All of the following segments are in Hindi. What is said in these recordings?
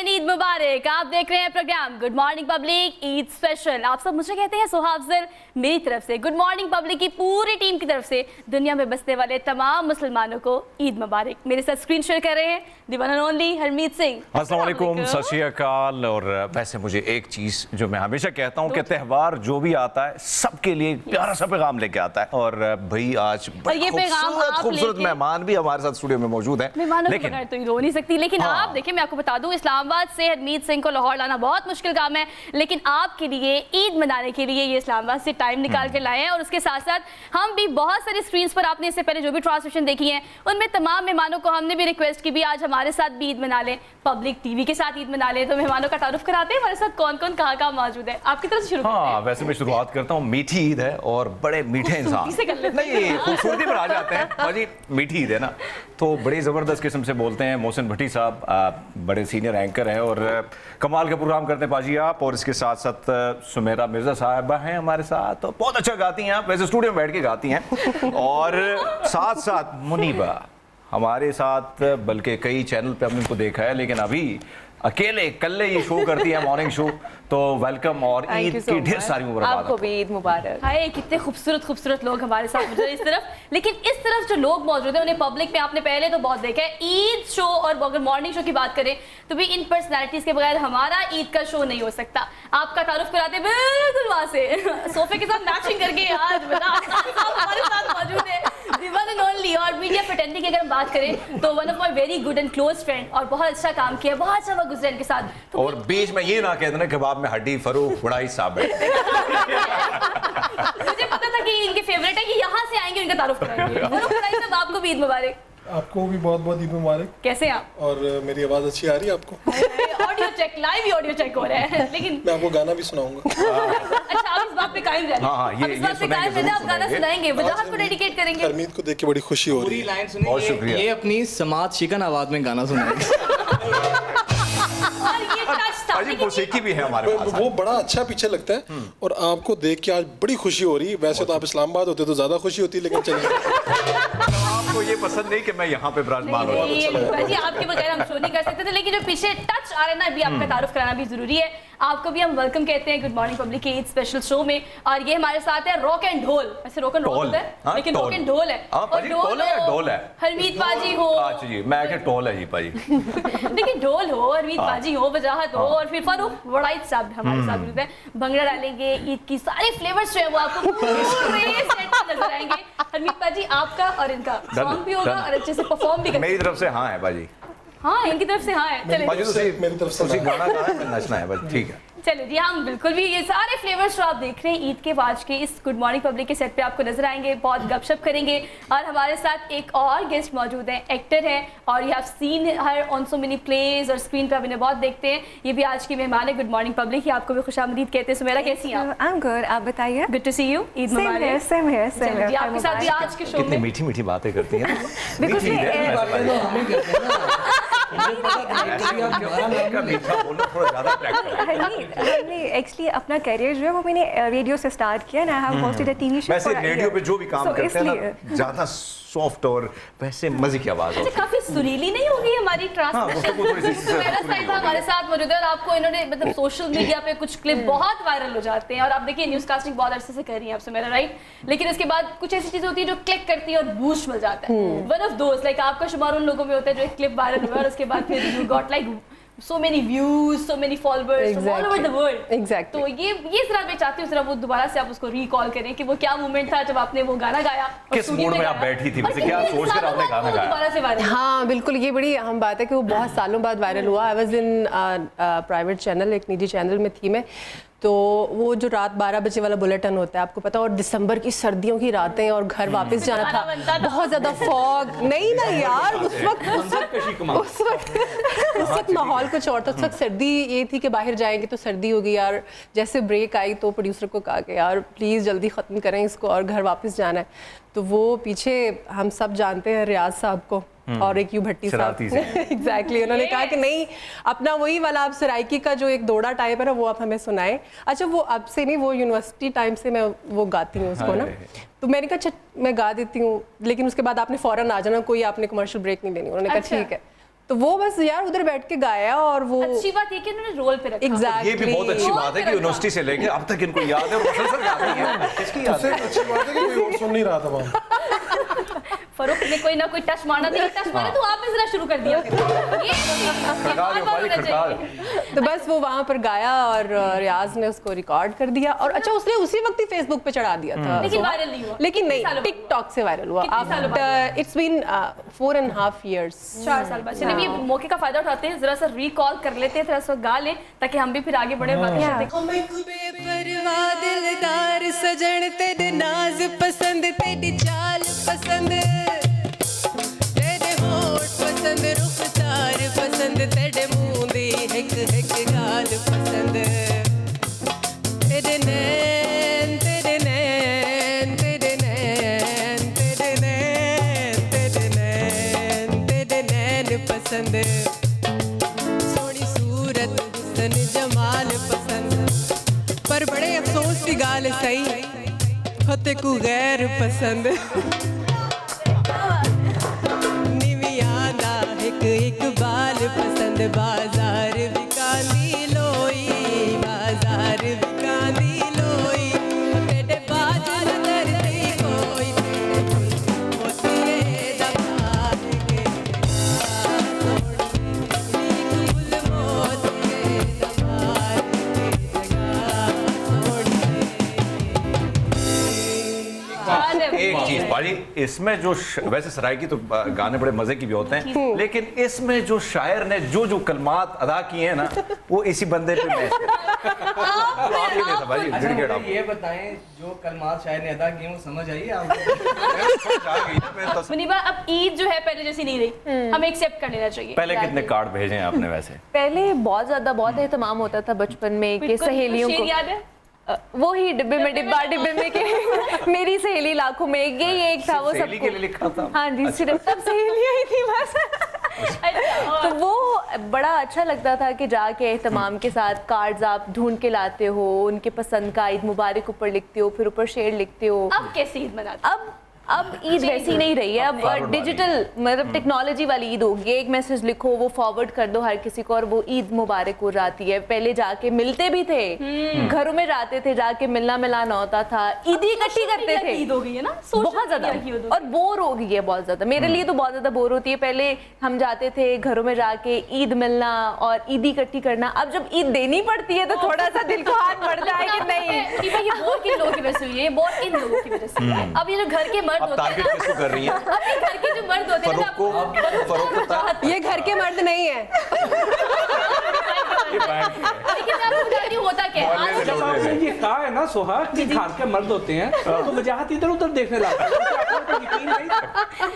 एंड ईद मुबारक। आप देख रहे हैं program good morning public Eid special. आप सब मुझे कहते हैं सोहा अफजल। मेरी तरफ से गुड मॉर्निंग पब्लिक की पूरी टीम की तरफ से दुनिया में बसने वाले तमाम मुसलमानों को ईद मुबारक। मेरे साथ स्क्रीन शेयर कर रहे हैं the one and only Harmeet Singh. अस्सलाम वालेकुम, सत श्री अकाल। और वैसे मुझे एक चीज़ जो मैं हमेशा कहता हूँ कि त्यौहार जो भी आता है सबके लिए प्यारा सा पैगाम लेके आता है। और भाई आज खूबसूरत मेहमान भी हमारे साथ स्टूडियो में मौजूद हैं। लेकिन तो रो नहीं सकती। लेकिन आप देखिए, मैं आपको बता दूं, इस्लामाबाद से हरमीत सिंह को लाहौर लाना बहुत मुश्किल काम है, लेकिन आपके लिए ईद मनाने के लिए ये इस्लामाबाद से टाइम निकाल के लाए हैं। और उसके साथ साथ हम भी बहुत सारी स्क्रीन पर आपने इससे पहले जो भी ट्रांसमिशन देखी है उनमें तमाम मेहमानों को हमने भी रिक्वेस्ट की भी आज हमारे साथ भी ईद मना लें, पब्लिक टीवी के साथ ईद मना लें। तो मेहमानों का तारुफ कराते हैं हमारे साथ कौन कौन कहाँ कहाँ मौजूद है। आपकी तरफ से शुरू करते हैं। वैसे मैं शुरुआत करता हूँ। मीठी ईद है और बड़े मीठे इंसान नहीं खूबसूरती पर आ जाते हैं। भाजी मीठी ईद है ना, तो बड़ी ज़बरदस्त किस्म से बोलते हैं। मोहसिन भट्टी साहब बड़े सीनियर एंकर हैं और कमाल का प्रोग्राम करते हैं पाजी आप। और इसके साथ साथ सुमेरा मिर्ज़ा साहिबा हैं हमारे साथ, तो बहुत अच्छा गाती हैं आप, वैसे स्टूडियो में बैठ के गाती हैं। और साथ साथ मुनीबा हमारे साथ, बल्कि कई चैनल पे हमने उनको देखा है, लेकिन अभी अकेले कल्ले ये शो करती है मॉर्निंग शो। तो वेलकम और ईद की ढेर सारी मुबारक। आपको भी ईद मुबारक। हाय, कितने खूबसूरत खूबसूरत लोग हमारे साथ मौजूद हैं इस तरफ। लेकिन इस तरफ जो लोग मौजूद हैं उन्हें पब्लिक में आपने पहले तो बहुत देखा है। ईद शो और अगर मॉर्निंग शो की बात करें तो भी इन पर्सनैलिटीज के बगैर हमारा ईद का शो नहीं हो सकता। आपका तारुफ कराते बिल्कुल वहां से सोफे के साथ मैचिंग करके आज हमारे साथ मौजूद है वन एंड ओनली। और मीडिया फ्रेटर्निटी की अगर हम बात करें तो one of my very good and close friend, और बहुत अच्छा काम किया, बहुत अच्छा वक्त गुजरा इनके साथ। तो और बीच में ये ना कह देना कबाब में हड्डी फरूख बुढ़ाई साहब है। मुझे पता था कि इनके फेवरेट है कि यहाँ से आएंगे इनका तारुफ कराएंगे। आपको भी ईद मुबारक। आपको भी बहुत बहुत ईद मुबारक। कैसे आप? और मेरी आवाज अच्छी आ रही है आपको? Audio check, live audio check हो रहा है। लेकिन मैं आपको गाना भी सुनाऊंगा। अच्छा, आप इस बात पे कायम रहना। हाँ, ये इस बात पे कायम रहना, आप गाना सुनाएंगे, वजाहत को डेडिकेट करेंगे। हरमीत को देख के बड़ी खुशी हो रही है। लाइन सुनिए, बहुत शुक्रिया। ये अपनी समाज शिकन आवाज में गाना सुनाएंगे। और ये टच था, मौसीकी भी है हमारे पास। वो बड़ा अच्छा पीछे लगता है और आपको देख के आज बड़ी खुशी हो रही है। वैसे तो आप इस्लामाबाद होते तो ज्यादा खुशी होती, लेकिन चलिए। आपको ये पसंद नहीं कि मैं यहाँ पे विराजमान हूँ? जी, आपके बगैर हम शो नहीं कर सकते थे, लेकिन जो पीछे टच आ रहा है ना, अभी आपका तारुफ कराना भी जरूरी है। आपको भी हम वेलकम कहते हैं गुड मॉर्निंग पब्लिक के ईद स्पेशल शो में। और ये हमारे साथ है रॉक एंड ढोल। वैसे रॉक एंड रोल है, लेकिन रॉक एंड ढोल है। ढोल है हरमीत बाजी हो। अच्छा जी, मैं क्या टोल है जी भाई। देखिए, ढोल हो, हरमीत बाजी हो, वजाहत हो, और फिर फरूख वड़ाई साहब हमारे साथ मौजूद है। भंगड़ा डालेंगे, ईद की सारी फ्लेवर्स जो है वो आपको पूरे सेट में नजर आएंगे। हरमीत बाजी, आपका और इनका सॉन्ग भी होगा और अच्छे से परफॉर्म भी करेंगे। मेरी तरफ से हाँ है बाजी। हाँ, इनकी तरफ से हाँ है। चलिए मेरी तरफ से गाना गाना है, नचना है बस, ठीक है। चलिए जी, हम बिल्कुल भी ये सारे फ्लेवर्स जो आप देख रहे हैं ईद के आज के इस गुड मॉर्निंग पब्लिक के सेट पे आपको नजर आएंगे। बहुत गपशप करेंगे। और हमारे साथ एक और गेस्ट मौजूद हैं, एक्टर हैं, और you have seen her on so many plays और स्क्रीन पे आप इन्हें बहुत देखते हैं। ये भी आज की मेहमान है गुड मॉर्निंग पब्लिक। आपको भी खुशामदीद कहते हैं। सुमेरा, कैसी हैं आप? आई एम गुड, आप बताइए। Good to see you. Eid मुबारक। Same here. जी, आपके साथ भी आज के शो में मीठी मीठी बातें करती हैं। एक्चुअली अपना करियर जो है वो मैंने रेडियो से स्टार्ट किया ना। I have hosted a TV show. वैसे रेडियो पे जो भी काम करते हैं ना, ज्यादा सॉफ्ट और वैसे मजे की आवाज होती है। काफी सुरीली नहीं होगी हमारी ट्रांसमिशन। हमारे साथ मौजूद है और आपको इन्होंने मतलब सोशल मीडिया पे कुछ क्लिप बहुत वायरल हो जाते हैं। और आप देखिए, न्यूज कास्टिंग बहुत अरसे से कर रही हैं आपसे मेरा, राइट? लेकिन इसके बाद कुछ ऐसी चीजें होती है जो क्लिक करती है और बूस्ट मिल जाता है। वन ऑफ दोस्त लाइक आपका शुमार उन लोगों में होता है जो एक क्लिप वायरल हुआ और उसके बाद फिर you got like so many views, so many followers from all over the world. Exactly. तो ये जरा मैं चाहती हूँ जरा वो दोबारा से आप उसको रिकॉल करें कि वो क्या मोमेंट था जब आपने वो गाना गाया, किस मूड में आप बैठी थी, वैसे क्या सोच कर आपने गाना गाया? दोबारा से वायरल। हाँ बिल्कुल, ये बड़ी अहम बात है कि वो बहुत सालों बाद वायरल हुआ। I was in private channel, एक निजी चैनल में थी मैं। तो वो जो रात 12 बजे वाला बुलेटिन होता है, आपको पता, और दिसंबर की सर्दियों की रातें और घर वापस जाना था, बहुत ज़्यादा फॉग। नहीं ना यार, उस वक्त माहौल कुछ और था। उस वक्त सर्दी ये थी कि बाहर जाएंगे तो सर्दी होगी यार। जैसे ब्रेक आई तो प्रोड्यूसर को कहा कि यार प्लीज़ जल्दी ख़त्म करें इसको और घर वापस जाना है। तो वो पीछे हम सब जानते हैं रियाज साहब को और एक यू भट्टी साहब। एग्जैक्टली, उन्होंने कहा कि नहीं, अपना वही वाला आप सराइकी का जो एक दौड़ा टाइप है ना, वो आप हमें सुनाएं। अच्छा, वो अब से नहीं, वो यूनिवर्सिटी टाइम से मैं वो गाती हूँ उसको ना। तो मैंने कहा अच्छा मैं गा देती हूँ, लेकिन उसके बाद आपने फ़ौरन आ जाना, कोई आपने कमर्शियल ब्रेक नहीं लेनी। उन्होंने कहा ठीक है। तो वो बस यार उधर बैठ के गाया और वो अच्छी बात ये कि उन्होंने रोल पे रखा। एग्जैक्टली ये भी बहुत अच्छी और बात है कि फिर यूनिवर्सिटी से लेके अब तक इनको याद है और मुसलसल याद नहीं है। किसकी याद उससे है? अच्छी बात है कि कोई और सुन नहीं रहा था वहाँ। फरूख ने कोई ना कोई टच मारना नहीं, टच मारा तो आपने जरा शुरू कर दिया। ये खड़का दो भाई, खड़का दो। तो बस वो वहाँ पर गाया और रियाज ने उसको रिकॉर्ड कर दिया और अच्छा उसने उसी वक्त ही फेसबुक पे चढ़ा दिया था। लेकिन वायरल नहीं हुआ। लेकिन कितने नहीं, सालों बाद? टिकटॉक से वायरल हुआ। कितने सालों बाद? It's been 4.5 years। 4 साल बाद। चलिए, ये मौके का फायदा उठाते हैं, जरा सा रिकॉल कर लेते हैं, थोड़ा सा गा लें ताकि हम भी फिर आगे बढ़े। बेपरवाह दिलदार सजन तेरे नाज पसंद, तेरी चाल पसंद, तेरे होठ पसंद, रुखसार पसंद, तेरे मुंह दी हिक हिक गाल पसंद, तेरे नैन तेरे नैन तेरे नैन तेरे नैन तेरे नैन तेरे नैन पसंद, सोहनी सूरत हुस्न जमाल पसंद, पर बड़े अफसोस की गाल सही फतेह को गैर पसंद, निवियां दा हिक हिक बाल पसंद, बाजार विकांदी लोई, बाजार विकांदी लोई, तेरे बाजल करदी कोई, तेरे मोतिये दा भार के सोहनी गुल मोतिये दा भार के एक चीज भाई, इसमें जो वैसे सराय की तो गाने बड़े मजे की भी होते हैं, लेकिन इसमें जो शायर ने जो जो कलमात अदा किए हैं ना, वो इसी बंदे पे मैच अच्छा, ये बताएं जो कलमात शायर ने अदा किए वो समझ आई आपको? मुनीबा, अब ईद जो है पहले जैसी नहीं रही, हमें एक्सेप्ट कर लेना चाहिए। पहले कितने कार्ड भेजे हैं आपने वैसे? पहले बहुत एहतमाम होता था बचपन में कि बिल्कुल, सहेलियों शेर को याद है? वो ही डिब्बे में डिब्बे में के मेरी सहेली लाखों में एक एक था वो सहेली के लिए सबको। लिखा था? हाँ जी, सिर्फ तब सहेलियां ही थी बस। अच्छा, तो वो बड़ा अच्छा लगता था कि जाके एहतमाम के साथ कार्ड्स आप ढूंढ के लाते हो, उनके पसंद का ईद मुबारक ऊपर लिखते हो, फिर ऊपर शेर लिखते हो। अब कैसी ईद मनाते? अब ईद वैसी नहीं रही है, अब फॉरवर्ड डिजिटल मतलब टेक्नोलॉजी वाली ईद होगी। एक मैसेज लिखो, वो फॉरवर्ड कर दो हर किसी को और वो ईद मुबारक हो जाती है। पहले जाके मिलते भी थे, घरों में जाते थे, जाके मिलना मिलाना होता था, ईदी इकट्ठी करते थे। ईद हो गई है ना, बहुत ज्यादा, और बोर हो गई है बहुत ज्यादा। मेरे लिए तो बहुत ज्यादा बोर होती है। पहले हम जाते थे घरों में जाके ईद मिलना और ईदी इकट्ठी करना। अब जब ईद देनी पड़ती है तो थोड़ा सा दिल को हाथ बढ़ जाए कि नहीं। ये बोर किन लोगों की वजह से हुई है? ये बोर इन लोगों की वजह से हुई है। अब ये जो घर के मर्द अब होते हैं टारगेट ना, किसको कर रही है? अपने घर के जो मर्द होते हैं ना, फरोख्त ये घर के मर्द नहीं है। लेकिन मैं आपको बताती हूँ होता क्या है। जब आपने ये कहा है ना सोहा कि घर के मर्द होते हैं तो वजाहत इधर उधर देखने लगता है। यकीन नहीं।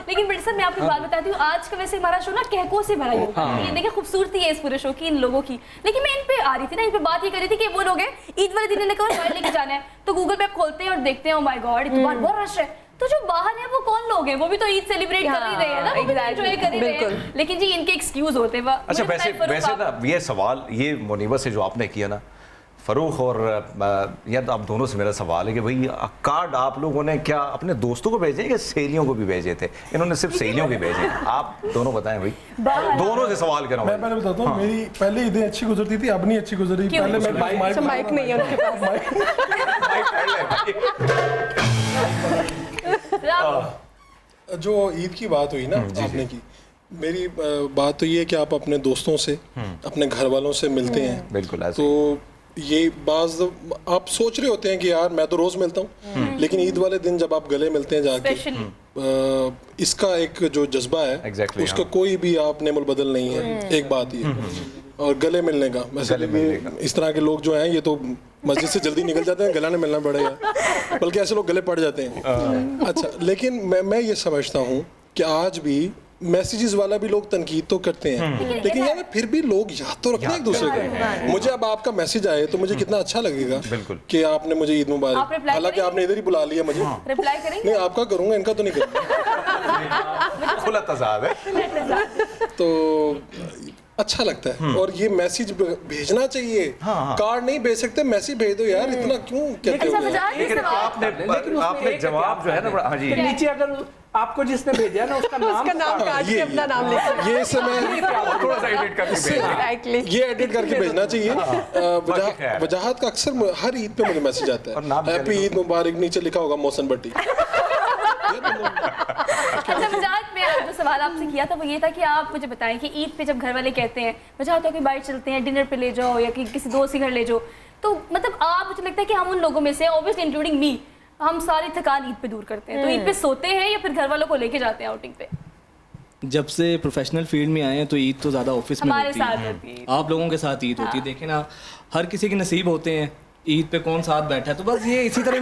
लेकिन बट सर, मैं आपको एक बात बताती हूँ, आज का वैसे हमारा शो ना कहकों से भरा ही होता है। ये देखिए खूबसूरती है इस पूरे शो की, इन लोगों की। लेकिन मैं इन पे आ रही थी ना, इन पे बात ये कर रही थी कि वो लोग हैं ईद वाले दिन इन्हें मोबाइल लेके जाना है, तो गूगल पे आप खोलते हैं और देखते हैं, ओ माय गॉड इतना बहुत रश है। तो जो बाहर है वो कौन लोग हैं? वो भी तो ईद सेलिब्रेट कर ही रहे हैं ना, वो भी तो एंजॉय कर ही रहे हैं। लेकिन जी इनके एक्सक्यूज होते हैं। अच्छा, वैसे ना ये सवाल, ये मुनीबा से जो आपने किया ना, फरूख और यार आप दोनों से मेरा सवाल है कि भाई कार्ड आप लोगों ने क्या अपने दोस्तों को भेजे या सहेलियों को भी भेजे थे? इन्होंने सिर्फ सहेलियों के भेजे हैं। आप दोनों बताएं भाई, दोनों से सवाल कर रहा मैं हूँ। पहले बताता हूँ, मेरी पहले ईदें अच्छी गुजरती थी, अब नहीं अच्छी गुजर रही। पहले मैं माइक नहीं है उनके जो ईद की बात हुई ना आपने की, मेरी बात तो ये है कि आप अपने दोस्तों से, अपने घर वालों से मिलते हैं। बिल्कुल ऐसे। तो ये बाज आप सोच रहे होते हैं कि यार मैं तो रोज मिलता हूँ, लेकिन ईद वाले दिन जब आप गले मिलते हैं जाके, इसका एक जो जज्बा है Exactly, उसका हाँ। कोई भी आप नेमुल बदल नहीं है। एक बात ये और गले मिलने का, वैसे इस तरह के लोग जो हैं ये तो मस्जिद से जल्दी निकल जाते हैं, गला नहीं मिलना पड़ेगा, बल्कि ऐसे लोग गले पड़ जाते हैं। अच्छा, लेकिन मैं ये समझता हूँ कि आज भी मैसेजेस वाला भी लोग तनकीद तो करते हैं, लेकिन यार फिर भी लोग याद तो रखते हैं एक दूसरे को। मुझे अब आपका मैसेज आए तो मुझे कितना अच्छा लगेगा बिल्कुल कि आपने मुझे ईद आप मुबारक, reply हालांकि आपने इधर ही बुला लिया मुझे। रिप्लाई करेंगे? नहीं, आपका करूंगा, इनका तो नहीं करूंगा। खुला तजाद है। तो अच्छा लगता है और ये मैसेज भेजना चाहिए। कार्ड नहीं भेज सकते, मैसेज भेज दो यार, इतना क्यों कहते हो यार? लेकिन आपने जवाब जो है ना, हाँ जी, नीचे अगर आपको जिसने भेजा है ना उसका नाम काट के अपना नाम लिखा। ये समय थोड़ा सा एडिट करके भेजना। Exactly. ये एडिट करके भेजना चाहिए। बाकी खैर। वजाहत का अक्सर हर ईद पे मुझे मैसेज आता और नाम है, क्या हैप्पी ईद मुबारक, नीचे लिखा होगा मोहसिन भट्टी। अच्छा वजाहत में जो सवाल आपसे किया था वो ये था कि आप मुझे बताएं कि ईद पे जब घर वाले कहते हैं वजाहत हो कि बाहर चलते हैं डिनर पे ले जाओ या कि किसी दोस्त के घर ले जाओ, तो मतलब आप मुझे लगता है कि हम उन लोगों में से ऑब्वियसली इंक्लूडिंग मी हम सारी थकान ईद पे दूर करते हैं, तो ईद पे सोते हैं या फिर घर वालों को लेके जाते हैं आउटिंग पे? जब से प्रोफेशनल फील्ड में आए हैं तो ईद तो ज़्यादा ऑफिस में हमारे होती साथ है, होती है। आप लोगों के साथ ईद होती है। देखें ना, हर किसी के नसीब होते हैं, ईद पे कौन साथ बैठा है, तो बस ये इसी तरह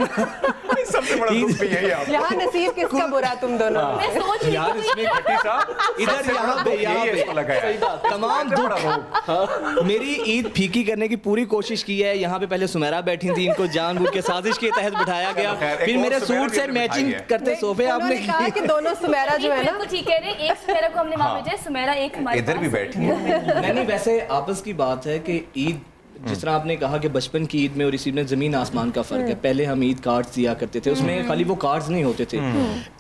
सबसे बड़ा दुख भी यही है आपको। यहाँ नसीब किसका बुरा तुम दोनों में? मैं सोच रही यार हूँ इसमें भट्टी साहब इधर यहाँ पे लगा है तमाम दुख मेरी ईद फीकी करने की पूरी कोशिश की है। यहाँ पे पहले सुमेरा बैठी थी, इनको जानबूझ के साजिश के तहत बिठाया गया, खैर, एक फिर और मेरे सुमेरा सूट भी से हमने मैचिंग बिठाई है। करते सोफे आपने उन्होंने कहा कि दोनों सुमेरा जो है ना, बिल्कुल ठीक कह रहे हैं, एक सुमेरा को हमने वहाँ भेजा है, सुमेरा एक हमारे इधर भी पास है। बैठी है। नहीं वैसे आपस की बात है कि ईद जिस तरह आपने कहा कि बचपन की ईद में और इसी में ज़मीन आसमान का फ़र्क है। पहले हम ईद कार्ड्स दिया करते थे, उसमें खाली वो कार्ड्स नहीं होते थे,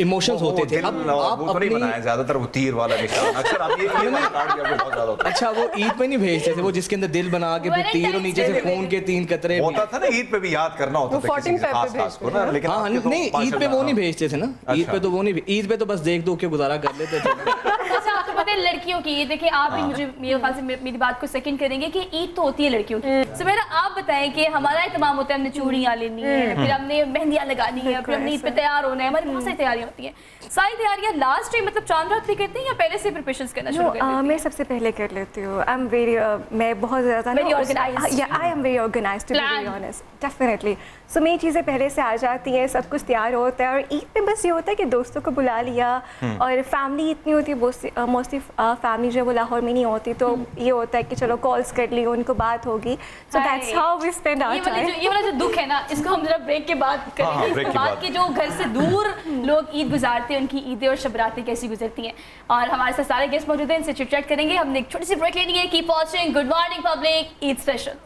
इमोशंस होते थे। अब आप वो तो नहीं अपनी बनाया ज्यादातर वो तीर वाला निशान, अक्सर आप ये वाला कार्ड भी आपको बहुत ज्यादा होता है। अच्छा वो ईद पे नहीं भेजते थे, वो जिसके अंदर दिल बना के फिर तीर और नीचे से खून के 3 कतरे भी। होता था ना ईद पे भी याद करना होता वो था किसी 14 खास खास को ना, लेकिन हाँ आपके तो नहीं ईद पे वो नहीं भेजते थे ना, ईद पे तो वो नहीं, ईद पे तो बस देख दो के गुजारा कर लेते थे। अच्छा आपको पता है लड़कियों की, देखिए आप भी मुझे मेरे ख्याल से मेरी बात को सेकंड करेंगे कि ईद तो होती है लड़कियों की। सुमेरा आप बताएं कि हमारा एहतमाम होता है, हमने चूड़ियाँ लेनी है, फिर हमने मेहंदियाँ लगानी है, फिर हमने ईद पे तैयार होना है, हमारी बहुत सारी तैयारियाँ होती हैं। सारी तैयारियाँ लास्ट टाइम मतलब चांद रात पे करते हैं या पहले से प्रिपरेशंस करना शुरू कर देते हैं? मैं सबसे पहले कर लेती हूँ। आई एम वेरी मैं बहुत ज़्यादा Very organized. I am very organised to be very Planned. Honest, definitely. So मेरी चीज़ें पहले से आ जाती हैं, सब कुछ तैयार होता है, और ईद पे बस ये होता है कि दोस्तों को बुला लिया, और फैमिली इतनी होती है, मोस्टली फैमिली जो है वो लाहौर में नहीं होती, तो ये होता है कि चलो कॉल्स कर ली, उनको बात होगी, so that's how we spend our time. ये वाला जो दुख है ना, इसको हम जरा ब्रेक के बाद करेंगे। ब्रेक इसके के बाद बाद। के जो घर से दूर लोग ईद गुजारते हैं, उनकी ईदें और शबरातें कैसी गुजरती हैं, और हमारे साथ सारे गेस्ट मौजूद हैं, इनसे चिट चैट करेंगे। हमने एक छोटी सी ब्रेक लेनी है। Keep watching good morning public Eid special.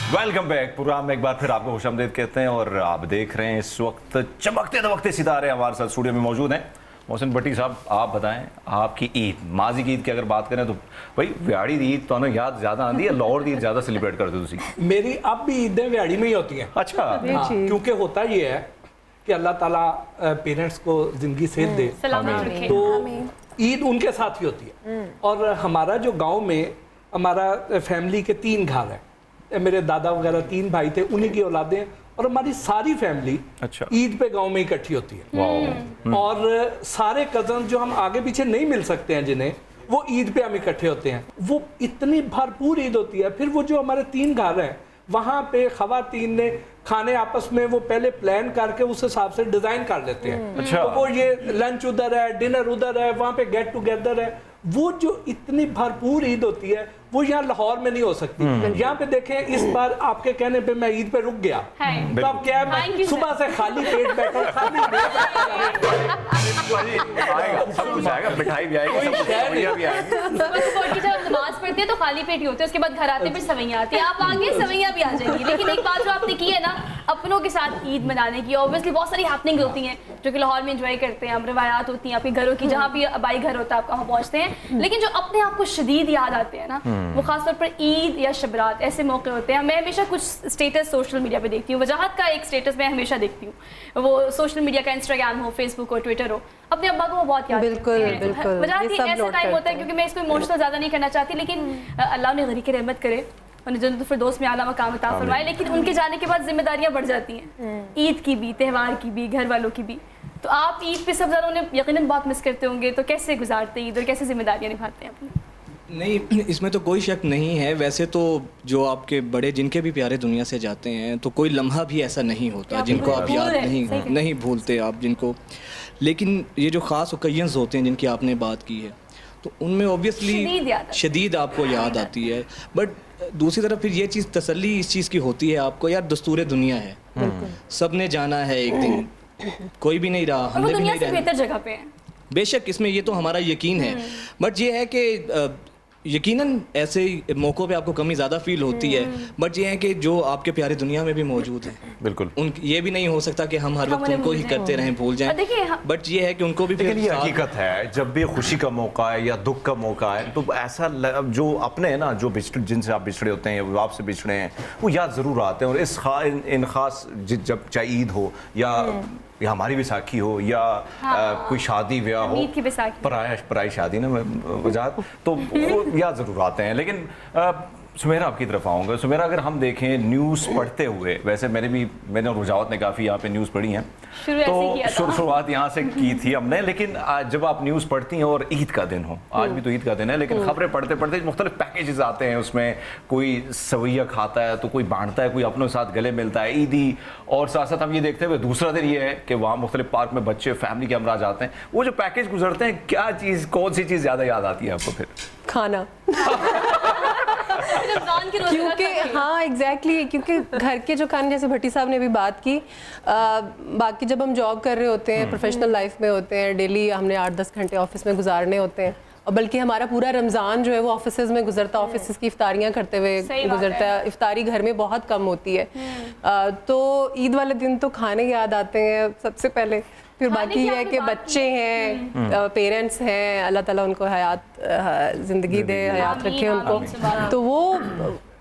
Welcome back. Programme में एक बार फिर आपको खुशामदीद कहते हैं, और आप देख रहे हैं इस वक्त चमकते दमकते सितारे हमारे साथ स्टूडियो में मौजूद हैं। मोहसिन भट्टी साहब आप बताएं, आपकी ईद माजी की ईद की अगर बात करें तो भाई व्याड़ी ईद तो याद ज्यादा आती है, लाहौर की ईद ज्यादा सेलिब्रेट करते हो तुम? मेरी अब भी ईदें व्याड़ी में ही होती हैं। अच्छा हाँ, क्योंकि होता ये है कि अल्लाह ताला पेरेंट्स को जिंदगी सेहत दे, सलामत रखें। तो ईद उनके साथ ही होती है। और हमारा जो गांव में हमारा फैमिली के 3 घर हैं, मेरे दादा वगैरह 3 भाई थे, उन्हीं की औलादें, और हमारी सारी फैमिली अच्छा। ईद पे गांव में इकट्ठी होती है। वाह। और सारे कजन जो हम आगे पीछे नहीं मिल सकते हैं जिन्हें, वो ईद पे हम इकट्ठे होते हैं। वो इतनी भरपूर ईद होती है। फिर वो जो हमारे 3 घर हैं, वहाँ पे खवातीन ने खाने आपस में वो पहले प्लान करके उस हिसाब से डिजाइन कर लेते हैं। अच्छा। तो वो ये लंच उधर है, डिनर उधर है, वहाँ पे गेट टुगेदर है। वो जो इतनी भरपूर ईद होती है वो यहाँ लाहौर में नहीं हो सकती। यहाँ पे देखें, इस बार आपके कहने पे मैं ईद पे रुक गया, तो अब क्या है, Thank you, मैं सुबह से खाली पेट बैठा, खाली आएगा, सब कुछ आएगा, मिठाई भी आएगी, सब कुछ सवैया भी आएगी। सुबह सुबह उठ के जब हम नमाज पढ़ते हैं तो खाली पेट ही होते हैं, उसके बाद घर आते हैं फिर सवैयाँ आती हैं। आप आगे सवैयाँ भी आ जाएंगी। लेकिन एक बात जो आपने की है ना, अपनों के साथ ईद मनाने की, ऑब्वियसली बहुत सारी हैपनिंग होती हैं जो कि लाहौर में एंजॉय करते हैं हम, रवायात होती हैं आपके घरों की, जहाँ भी अबाई घर होता है आप वहाँ पहुँचते हैं। लेकिन जो अपने आप को शदीद याद आते हैं ना, वो खासतौर पर ईद या शबरात ऐसे मौके होते हैं। मैं हमेशा कुछ स्टेटस सोशल मीडिया पे देखती हूँ, वजाहत का एक स्टेटस मैं हमेशा देखती हूँ, वो सोशल मीडिया का इंस्टाग्राम हो, फेसबुक हो, ट्विटर हो, अपने अब्बा को वो बहुत याद बिल्कुल, करते हैं। बिल्कुल। वजाहत ये सब ऐसा नोट टाइम होता करते है, क्योंकि मैं इसको इमोशनल ज़्यादा नहीं करना चाहती, लेकिन अल्लाह ने गरी की रहमत करे और जन्नत फिरदौस में आला मकाम अता फरमाए। लेकिन उनके जाने के बाद जिम्मेदारियां बढ़ जाती हैं, ईद की भी, त्यौहार की भी, घर वालों की भी। तो आप ईद पे सब ज़रा उन्हें यकीनन बहुत मिस करते होंगे, तो कैसे गुजारते हैं ईद और कैसे जिम्मेदारियां निभाते हैं अपनी? नहीं, इसमें तो कोई शक नहीं है। वैसे तो जो आपके बड़े जिनके भी प्यारे दुनिया से जाते हैं, तो कोई लम्हा भी ऐसा नहीं होता जिनको आप याद नहीं भूलते आप जिनको। लेकिन ये जो ख़ास ओकेजन्स होते हैं जिनकी आपने बात की है, तो उनमें ऑब्वियसली शदीद आपको याद आती है। बट दूसरी तरफ फिर ये चीज़ तसल्ली इस चीज़ की होती है आपको, यार दस्तूर दुनिया है, सब ने जाना है एक दिन, कोई भी नहीं रहा, और वो हमने भी दुनिया नहीं से रहना। बेहतर जगह पे है। बेशक इसमें ये तो हमारा यकीन है, बट ये है कि यकीनन ऐसे मौक़ों पे आपको कमी ज़्यादा फील होती है, बट ये है कि जो आपके प्यारे दुनिया में भी मौजूद हैं, बिल्कुल। उन ये भी नहीं हो सकता कि हम हर वक्त उन्हें उनको भूल ही जाएं। करते रहें, भूल और जाएं, देखिए बट ये है कि उनको भी लेकिन फिर ये साथ- हकीकत है, जब भी खुशी का मौका है या दुख का मौका है तो ऐसा जो अपने हैं ना, जो जिनसे आप बिछड़े होते हैं या आपसे बिछड़े हैं, वो याद ज़रूर आते हैं। और इस इन खास जब चाहे ईद हो या हमारी बैसाखी हो या कोई शादी ब्याह हो, ईद की बैसाखी, पराई शादी ना वजाहत, तो वो याद ज़रूर आते हैं। लेकिन सुमेरा आपकी तरफ आऊँगा। सुमेरा, अगर हम देखें न्यूज़ पढ़ते हुए, वैसे मैंने और रुजावत ने काफ़ी यहाँ पे न्यूज़ पढ़ी हैं, तो शुरुआत यहाँ से की थी हमने, लेकिन जब आप न्यूज़ पढ़ती हैं और ईद का दिन हो, आज भी तो ईद का दिन है, लेकिन खबरें पढ़ते पढ़ते मुख्तलिफ पैकेजेस आते हैं, उसमें कोई सवैया खाता है तो कोई बांटता है, कोई अपनों साथ गले मिलता है ईदी, और साथ साथ हम ये देखते हुए दूसरा दिन ये है कि वहाँ मुख्तलिफ पार्क में बच्चे फैमिली के हमरा जाते हैं। वो जो पैकेज गुजरते हैं, क्या चीज़, कौन सी चीज़ ज़्यादा याद आती है आपको फिर? खाना। रमजान की रोज़ क्योंकि हाँ एग्जैक्टली क्योंकि घर के जो खाने, जैसे भट्टी साहब ने भी बात की, बाकी जब हम जॉब कर रहे होते हैं, प्रोफेशनल लाइफ में होते हैं, डेली हमने 8-10 घंटे ऑफिस में गुजारने होते हैं, और बल्कि हमारा पूरा रमज़ान जो है वो ऑफिसेज में गुजरता, ऑफिस की इफ्तारियाँ करते हुए गुजरता है। इफ्तारी घर में बहुत कम होती है, तो ईद वाले दिन तो खाने याद आते हैं सबसे पहले, फिर बाकी ये है कि बच्चे हैं, पेरेंट्स हैं, अल्लाह ताला उनको हयात ज़िंदगी दे, हयात रखे उनको। तो वो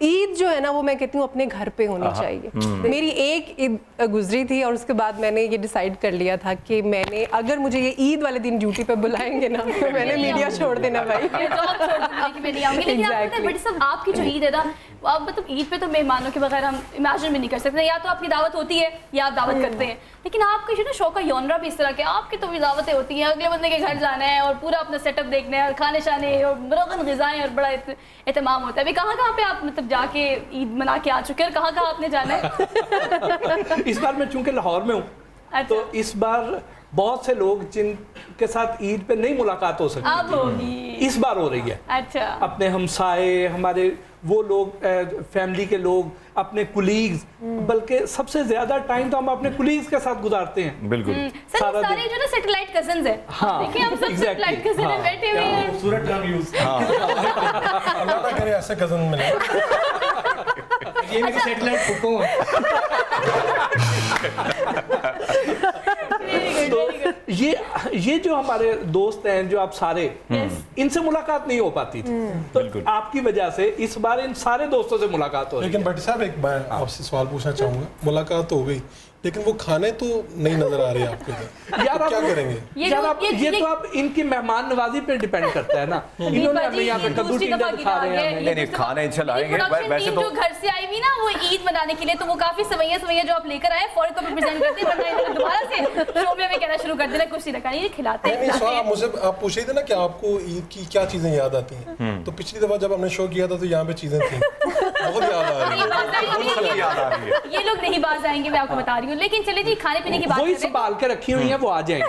ईद जो है ना, वो मैं कहती हूँ अपने घर पे होनी चाहिए। मेरी एक ईद गुजरी थी और उसके बाद मैंने ये डिसाइड कर लिया था कि मैंने, अगर मुझे ये ईद वाले दिन ड्यूटी पे बुलाएंगे ना, तो मैंने मीडिया छोड़ देना भाई। आपकी जो ईद है ना, आप मतलब ईद पे तो मेहमानों के बगैर हम इमेजिन भी नहीं कर सकते, या तो आपकी दावत होती है या आप दावत करते हैं, लेकिन आपका जो ना शौक यौनरा भी इस तरह के, आपकी तो भी दावतें होती हैं, अगले बंदे के घर जाना है और पूरा अपना सेटअप देखना है और खाने शाने और मुरगन ग़िज़ाएं और बड़ा एहतमाम होता है। अभी कहाँ पे आप मतलब जाके ईद मना के आ चुके हैं और कहाँ आपने जाना है? इस बार मैं चूंकि लाहौर में हूँ, तो इस बार बहुत से लोग जिनके साथ ईद पे नहीं मुलाकात हो सकती अब होगी, इस बार हो रही है। अच्छा, अपने हमसाए, हमारे वो लोग, फैमिली के लोग, अपने कुलीग्स, बल्कि सबसे ज्यादा टाइम तो हम अपने कुलीग्स के साथ गुजारते हैं। बिल्कुल। सर सारे जो ना सैटेलाइट कजिन्स हैं, हाँ, देखिए हम सब सैटेलाइट exactly, कजिन हाँ, बैठे हुए हैं। खूबसूरत टर्म यूज। अल्लाह ना करे ऐसे कजन मिले। ये मेरी सेटेलाइट फूफो है। तो ये जो हमारे दोस्त हैं, जो आप सारे, इनसे मुलाकात नहीं हो पाती थी, तो आपकी वजह से इस बार इन सारे दोस्तों से मुलाकात हो रही है। लेकिन भट्टी साहब, एक मैं आपसे सवाल पूछना चाहूँगा। मुलाकात हो गई, लेकिन वो खाने तो नहीं नजर आ रहे आपको इधर। यार, तो क्या करेंगे? ये तो आप इनकी मेहमान नवाजी पे डिपेंड करता है ना। इन्होंने हमें यहाँ पे कद्दू टिंडा दिखा रहे हैं हमें। नहीं, खाने चलाएंगे वैसे तो। जो घर से आई हुई ना, वो ईद मनाने के लिए, तो वो काफी सवैया जो आप लेकर आए फौरन को प्रेजेंट करते हैं, वरना इन्होंने दोबारा से शो में हमें कहना शुरू कर देना कुछ नहीं रखा, ये खिलाते हैं। नहीं, सवाल मुझे आप पूछ रहे थे ना कि आपको ईद की क्या चीजें याद आती हैं, तो पिछली दफा जब हमने शो किया था तो यहाँ पे चीजें थी, बहुत याद आ रही है। ये लोग नहीं बाज आएंगे, मैं आपको बता रही हूँ। लेकिन चलिए जी, खाने पीने की बात वही संभाल के रखी हुई है, वो आ जाएंगे।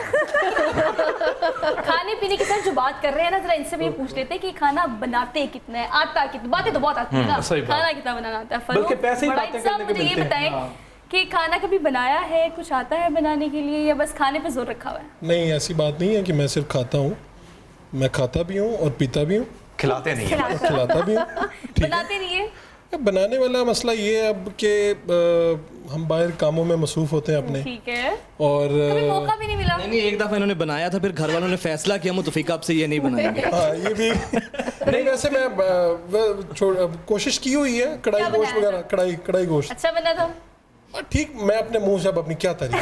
खाने पीने के साथ जो बात कर रहे हैं ना, जरा इनसे भी पूछ लेते हैं कि खाना बनाते कितना है, आता कितना, बातें तो बहुत आती है ना, खाना कितना बनाना आता है। बल्कि पैसे ही बातें करने के मुझे ये मिलते हैं। बताएं कि खाना कभी बनाया है, कुछ आता है बनाने के लिए, या बस खाने पे जोर रखा हुआ है? नहीं, ऐसी बात नहीं है कि मैं सिर्फ खाता हूँ, मैं खाता भी हूँ और पीता भी हूँ, खिलाते नहीं है, खिलाता भी हूँ। बनाते नहीं है? बनाने वाला मसला ये है अब कि हम बाहर कामों में मसरूफ होते हैं अपने, ठीक है, और कभी मौका भी नहीं मिला? नहीं, एक दफा इन्होंने बनाया था, फिर घर वालों ने फैसला किया मुतफिका आपसे ये नहीं बनाएंगे। हाँ, ये भी नहीं, वैसे मैं कोशिश की हुई है, कढ़ाई गोश्त वगैरह, कढ़ाई गोश्त अच्छा बना था? ठीक, मैं अपने मुंह से अब अपनी क्या तारीफ।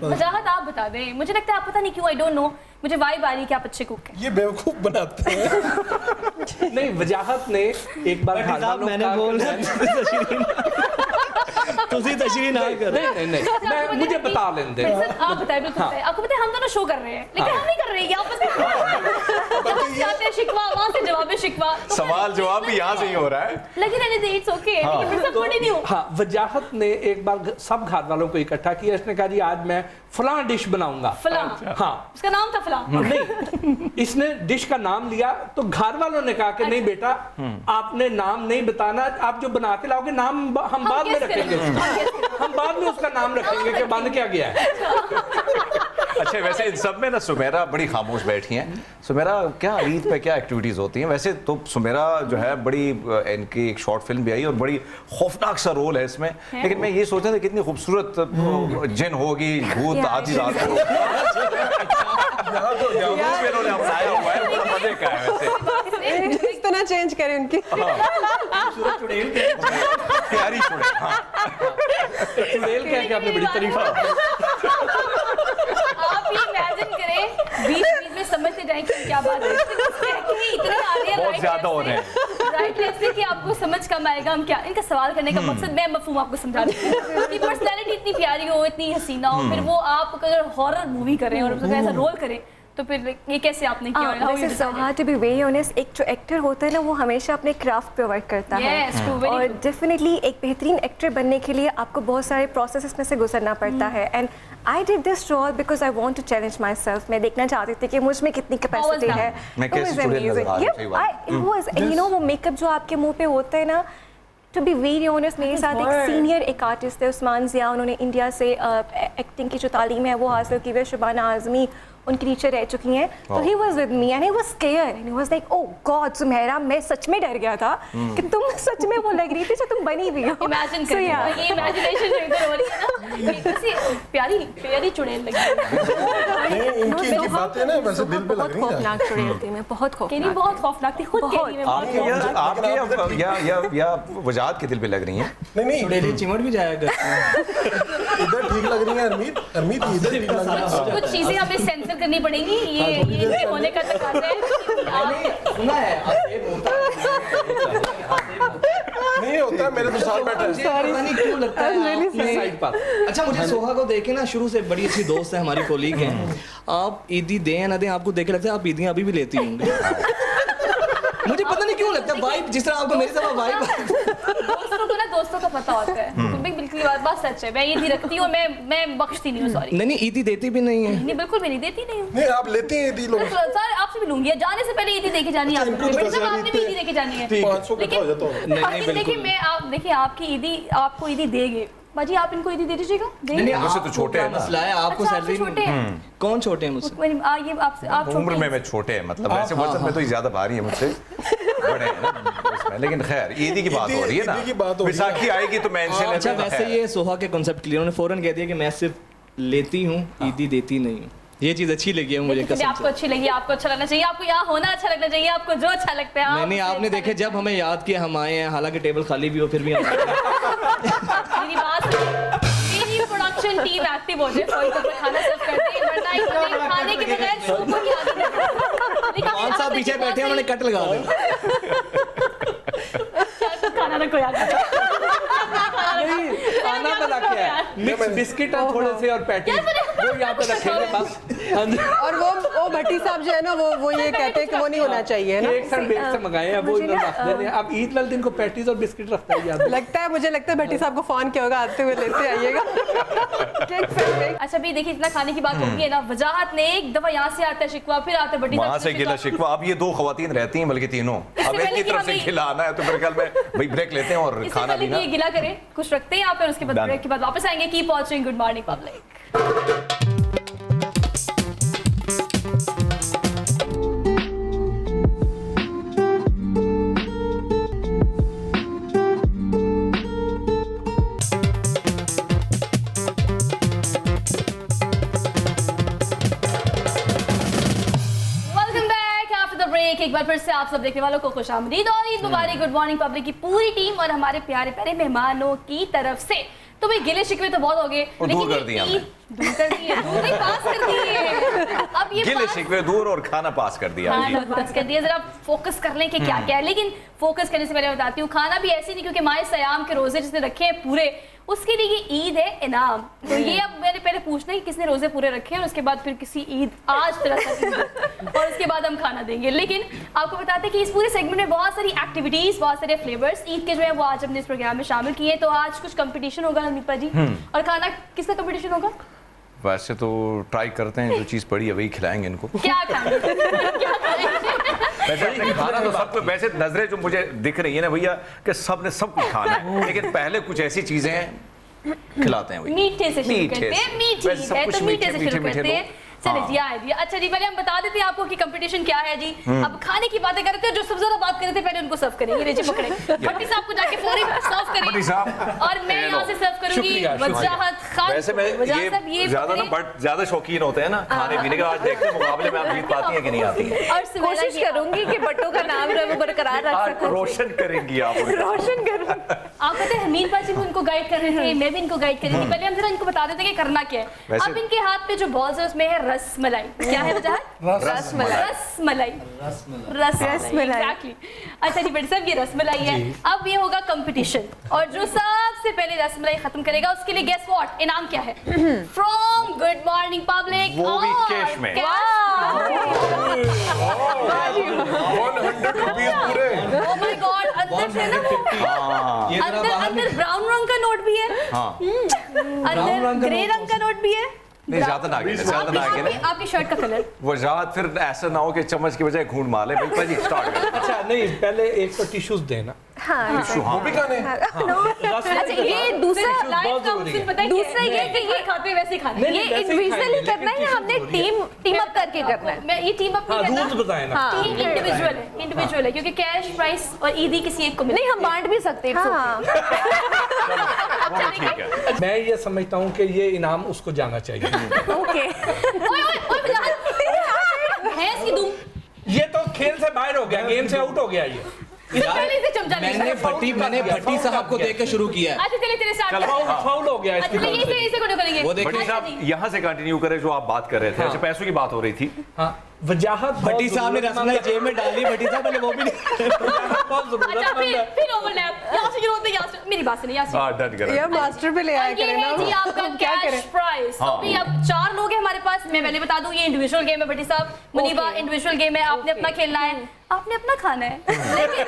वजाहत आप बता दें, मुझे लगता है आप पता नहीं क्यों, आई डोंट नो, मुझे वाइब आ रही है कि आप अच्छे कुक हैं। ये बेवकूफ बनाते हैं। नहीं, वजाहत ने एक बार मैंने बोला तुझी तशरीह ना कर। नहीं, मुझे बता लेने दे। आप बताएं, बिल्कुल बताएं। आपको पता है हम दोनों शो कर रहे हैं, लेकिन हम नहीं कर रहे हैं, आपस में जाते हैं शिकवा, वहाँ से जवाब शिकवा, सवाल जवाब भी यहाँ से ही हो रहा है। लेकिन इट्स ओके, लेकिन सब कंटिन्यू। हाँ, वजाहत ने एक बार सब घर वालों को इकट्ठा किया, इसने कहा जी आज मैं फलां डिश बनाऊंगा। फलां? हाँ, उसका नाम था फलां? नहीं, इसने डिश का नाम लिया, तो घर वालों ने कहा कि नहीं बेटा, आपने नाम नहीं बताना, आप जो बना के लाओगे नाम हम बाद में रखेंगे। हम बाद में उसका नाम रखेंगे कि बन क्या गया है। अच्छा, वैसे इन सब में ना सुमेरा बड़ी खामोश बैठी हैं। सुमेरा, क्या ईद पे क्या एक्टिविटीज होती हैं? वैसे तो सुमेरा जो है बड़ी, इनकी एक शॉर्ट फिल्म भी आई और बड़ी खौफनाक सा रोल है इसमें, लेकिन मैं ये सोचता था कितनी खूबसूरत जिन होगी, भूत आधी रात को इन्होंने अपनाया हुआ है, बड़ा मजे का है वैसे। इस तरह चेंज करें उनकी। प्यारी चुड़ैल, हाँ। चुड़ैल कह के आपने बड़ी तारीफ आप ये इमेजिन करें, बीच में समझते जाएं कि क्या बात है, इतने आ रहे हैं, बहुत ज्यादा हो रहे हैं। राइट लेफ्ट कि आपको समझ कम आएगा हम क्या। इनका सवाल करने का मकसद मैं मफहूम आपको समझा दूं कि पर्सनैलिटी इतनी प्यारी हो, इतनी हसीना हो, फिर वो आप अगर हॉरर मूवी करें और उसका ऐसा रोल करें तो फिर ये कैसे आपने किया? वैसे Soha, to be very honest, एक जो एक्टर होता है ना वो हमेशा अपने क्राफ्ट प्रोवाइड करता Yes, true, है, very और true. डेफिनेटली एक बेहतरीन एक्टर बनने के लिए आपको बहुत सारे प्रोसेस में से गुजरना पड़ता है। And I did this role because I want to challenge myself. मैं देखना चाहती थी कि मुझ में कितनी कैपेसिटी that? है। मैं कैसे चुड़ैल नजर आ रही हूं, सही बात है। यू नो वो मेकअप जो आपके मुंह पे होता है ना, टू बी वेरी ऑनेस्ट, मेरे साथ एक सीनियर एक आर्टिस्ट थे, उस्मान ज़िया, उन्होंने इंडिया से एक्टिंग की जो तालीम है वो हासिल की हुई है। शुबाना आज़मी उनकी टीचर रह चुकी हैं। तो he was with me and he was scared and he was like, oh God Sumera, मैं सच में डर गया था कि तुम सच में वो लग रही थी जो तुम बनी हुई हो। इमेजिन So, करिए, yeah. ये इमेजिनेशन जो इधर हो रही है ना, ये कैसी प्यारी प्यारी चुड़ैल लगी है। इनकी बातें ना वैसे दिल पे लग बहुत रही हैं। खौफनाक चुड़ैल थी मैं, बहुत कह रही खौफनाक। बहुत खौफनाक थी, खुद कह रही है मैं बहुत आपके या वजाहत के दिल पे लग रही हैं? नहीं, चुड़ैलें चिमट भी जाया करती हैं। इधर ठीक लग रही है अरमीत, अरमीत इधर ठीक लग रही है। कुछ चीजें हमें सेंसर करनी पड़ेंगी, ये इनके होने का तकाजा है। सुना है आसेब होता है। नहीं होता, मेरे तो साथ बैठे हैं। पता नहीं क्यों लगता है आपने- साइड पर। अच्छा, मुझे सोहा को देखे ना, शुरू से बड़ी अच्छी दोस्त है, हमारी कोलीग है। आप ईदी दें या ना दें, आपको देखे लगता है आप ईदियां अभी भी लेती होंगी। मुझे पता नहीं क्यों लगता है, वाइब जिस तरह आपको मेरी तरह वाइब। दोस्तों को ना, दोस्तों को पता होता है। तो बिल्कुल बात सच है, मैं ये भी रखती हूँ, मैं बख्शती नहीं हूँ, सॉरी। नहीं, ईदी देती भी नहीं है। नहीं, बिल्कुल भी नहीं देती नहीं हूँ। नहीं, आप लेते हैं ईदी लोग। सर आपसे भी लूंगी, जाने से पहले ईदी देके जानी है आपको। इनको तो बेटे साहब, दस आपने भी ईदी देके जानी है। 500 का हो जाता है। नहीं, देखिए मैं आप देखिए आपकी ईदी, आपको ईदी देंगे बाजी, आप इनको ईदी दे दीजिएगा। नहीं, मुझसे तो छोटे हैं ना। मसला है, आपको अच्छा, आपसे सैलरी छोटे हैं। कौन छोटे हैं मुझसे? ये आपसे आप छोटे उम्र में हैं। मैं छोटे हैं, मतलब वैसे वजन में तो ये ज्यादा भारी है मुझसे, बड़े हैं ना उसमें। लेकिन खैर, ईदी की बात हो रही है ना, ईदी की बात हो रही है। बैसाखी आएगी तो मैं इनसे अच्छा, लेता हूं। वैसे ये सोहा के कॉन्सेप्ट क्लियर, उन्होंने फौरन कह दिया कि मैं सिर्फ लेती हूँ, ईदी देती नहीं हूँ। ये चीज अच्छी लगी है मुझे, देखिए, कसम आपको से। अच्छी लगी, आपको अच्छा लगना चाहिए, आपको यहाँ होना अच्छा लगना चाहिए, आपको जो अच्छा लगता है आप नहीं, आपने देखे जब हमें याद किया हम आए हैं, हालांकि टेबल खाली भी हो फिर भी हम आए हैं। मेरी बात मेरी प्रोडक्शन टीम एक्टिव हो जाए, कोई तो खाना सर्व कर दे, वरना इतने खाने के बगैर शो को नहीं आगे। लेकिन कौन सा पीछे बैठे हैं, उन्होंने कट लगा दिया। खाना ना कोई आगे। खाना बना क्या है, मिक्स बिस्किट और थोड़े से और पैटीज, वो यहाँ पे रखेंगे बस। और वो भट्टी साहब जो है ना, वो ये कहते हैं कि वो नहीं होना चाहिए ना। एक सन बेक से मंगाए हैं, वो इन्होंने रख देने हैं। अब ईद वाले दिन को पैटीज और बिस्किट रखता है याद। मुझे लगता है भट्टी साहब को फोन किया होगा, आते हुए लेते आइएगा। अच्छा भी देखिए, इतना खाने की बात होगी है ना, वजाहत ने एक दफा यहाँ से आता है शिकवा, फिर आता है बड़ी वहां से गिला शिकवा। अब ये दो खवातीन रहती हैं, बल्कि तीनों। अब एक पहले की कि तरफ से हमें- खिलाना है तो मेरे ख्याल में भाई ब्रेक लेते हैं और इससे खाना पहले पीना। कि ये गिला करें, कुछ रखते हैं यहाँ पे और उसके बाद Done. ब्रेक के बाद वापस आएंगे। Keep watching good morning public. एक बार फिर से आप सब देखने वालों को खुशामदीद और ईद मुबारक। गुड मॉर्निंग पब्लिक की पूरी टीम और हमारे प्यारे प्यारे मेहमानों की तरफ से। तो भाई गिले शिकवे तो बहुत हो गए, और दूर कर दिए हमने। दूर कर दिए, दूर नहीं, पास कर दिए। अब ये गिले पास- शिकवे दूर और खाना पास कर दिया। खाना पास कर दिया। जरा फोकस कर लें कि क्या क्या है, लेकिन फोकस करने से पहले बताती हूँ, खाना भी ऐसे नहीं, क्योंकि माए सयाम के रोजे जिसने रखे हैं पूरे, उसके लिए ये ईद है इनाम। तो ये अब मैंने पहले पूछना है कि किसने रोजे पूरे रखे हैं और उसके बाद फिर किसी ईद आज तरह का और उसके बाद हम खाना देंगे। लेकिन आपको बताते हैं कि इस पूरे सेगमेंट में बहुत सारी एक्टिविटीज, बहुत सारे फ्लेवर्स ईद के जो है वो आज हमने इस प्रोग्राम में शामिल किए हैं। तो आज कुछ कंपटीशन होगा हनीफा जी, और खाना किसका कंपटीशन होगा? वैसे तो ट्राई करते हैं, जो चीज़ पड़ी है वही खिलाएंगे इनको। क्या खाएंगे? क्या खाएंगे? वैसे खाना तो सबको, वैसे नजरें जो मुझे दिख रही है ना भैया कि सब ने सब कुछ खाना है, लेकिन पहले कुछ ऐसी चीजें हैं खिलाते हैं वही। मीठे से शुरू मीठे करते हैं, से। मीठी वैसे सब है कुछ तो मीठे से शुरू मीठे करते हैं। लो। चलिए हाँ। जी आए जी। अच्छा जी, पहले हम बता देते हैं आपको कि कंपटीशन क्या है जी। अब खाने की बातें करते हैं, जो सबसे ज्यादा बात कर रहे थे पहले उनको सर्व करेंगे। जी पकड़े भट्टी साहब को जाके फौरी सर्व भट्टी करेंगे साहब और मैं यहाँ से सर्व करूंगी शुक्रिया, वजाहत खान। वैसे मैं वजाहत साहब ये ज्यादा ना पकड़े। बट ज्यादा शौकीन होते हैं ना खाने पीने के। आज देखते हैं मुकाबले में आप जीत पाती हैं कि नहीं आती हैं। और सुनैना कोशिश जी, करूंगी कि बट्टों का नाम जो है वो बरकरार रख आज सकूं। रोशन करेंगी आप उनका। रोशन करूं। आप कहते हैं हमीद बाजी भी उनको गाइड कर रहे थे, मैं भी इनको गाइड कर रही थी। पहले हम जरा इनको बता देते हैं कि करना क्या है। वैसे- अब इनके हाथ पे जो बॉल्स है उसमें है रसमलाई। क्या है वजाहत? रसमलाई। रसमलाई। रसमलाई। Exactly. अच्छा जी बेटे साहब, ये रसमलाई है। अब ये होगा कंपटीशन और जो सबसे पहले रसमलाई खत्म करेगा उसके लिए गेस व्हाट इनाम क्या है? From good morning public. वो भी कैश में। 100 रुपीज पूरे। Oh my God, अंदर से ना वो हाँ। ये जरा अंदर बाहर अंदर ब्राउन रंग का नोट भी है, हाँ अंदर ग्रे रंग का नोट भी है। नहीं ज्यादा ना आगे ज्यादा ना आगे ना। आपकी शर्ट का कलर वजाहत फिर ऐसा ना हो कि चम्मच की बजाय घूंट मार ले। भाई जी स्टार्ट करें। अच्छा नहीं, पहले एक तो टिश्यूज देना। वो भी खाने अच्छा ये दूसरा बहुत जरूरी है। पता है दूसरा ये कि ये खाते वैसे ही खाना है। ये इंडिविजुअली करना है या हमने टीम अप करके करना है? मैं ये टीम अप हाँ, नहीं रूल्स करना, बताए ना। टीम इंडिविजुअल है क्योंकि कैश प्राइस और ईदी किसी एक को मिले। नहीं हम बांट भी सकते हैं। हाँ। वो भी ठीक है। मैं ये समझता हूँ कि ये इनाम उसको जाना चाहिए। ओके। भैंस की दूम ये तो खेल से बाहर हो गया, गेम से आउट हो गया ये। पहले से चमचा नहीं मैंने भट्टी साहब को देख के शुरू किया है। अच्छा चलिए स्टार्ट फाउल हो गया इसकी अच्छा तरफ से। इसे कंटिन्यू करेंगे। वो देखिए भट्टी अच्छा साहब जी। यहाँ से कंटिन्यू करें जो आप बात कर रहे थे। हाँ। अच्छा पैसों की बात हो रही थी। हाँ, वजाहत भट्टी साहब ने रसमलाई जेब में डाली। भट्टी साहब पहले वो भी नहीं। बहुत अच्छा जरूरत फिर ओवरलैप यहाँ से शुरू होते हैं, यहाँ से मेरी बात सुनिए यहाँ से। हाँ डन करें। यार मास्टर पे ले आया ये करें ना। है जी आपका क्या कैश करें? प्राइस। तो हाँ। अभी अब 4 लोग हैं हमारे पास। मैं पहले बता दूं ये इंडिविजुअल गेम है भट्टी साहब। मुनीबा इंडिविजुअल गेम है, आपने अपना खेलना है, आपने अपना खाना है। लेकिन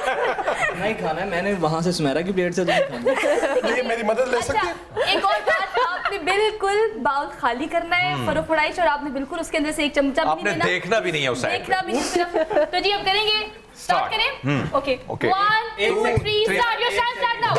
नहीं खाना है मैंने वहां से सुमेरा की प्लेट से तो नहीं खाना। ये मेरी मदद ले सकते हैं? अच्छा एक और बात, आपने बिल्कुल बाउल खाली करना है फरोफड़ाइश और आपने बिल्कुल उसके अंदर से एक चमचा भी आपने नहीं देना। देखना भी नहीं है उस साइड देखना भी नहीं सिर्फ। तो जी अब करेंगे, स्टार्ट करें। Okay Okay. 1 2 3 start. Your start now.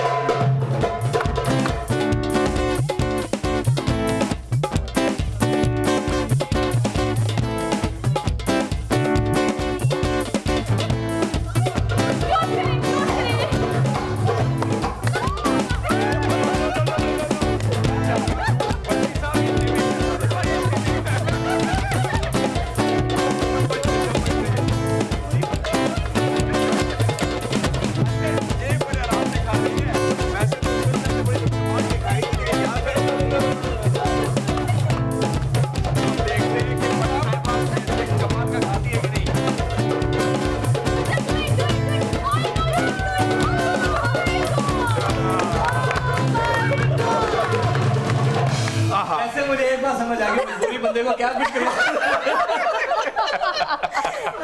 ऐसे मुझे एक बात समझ आ गई, मजबूरी बंदे को क्या कुछ करना।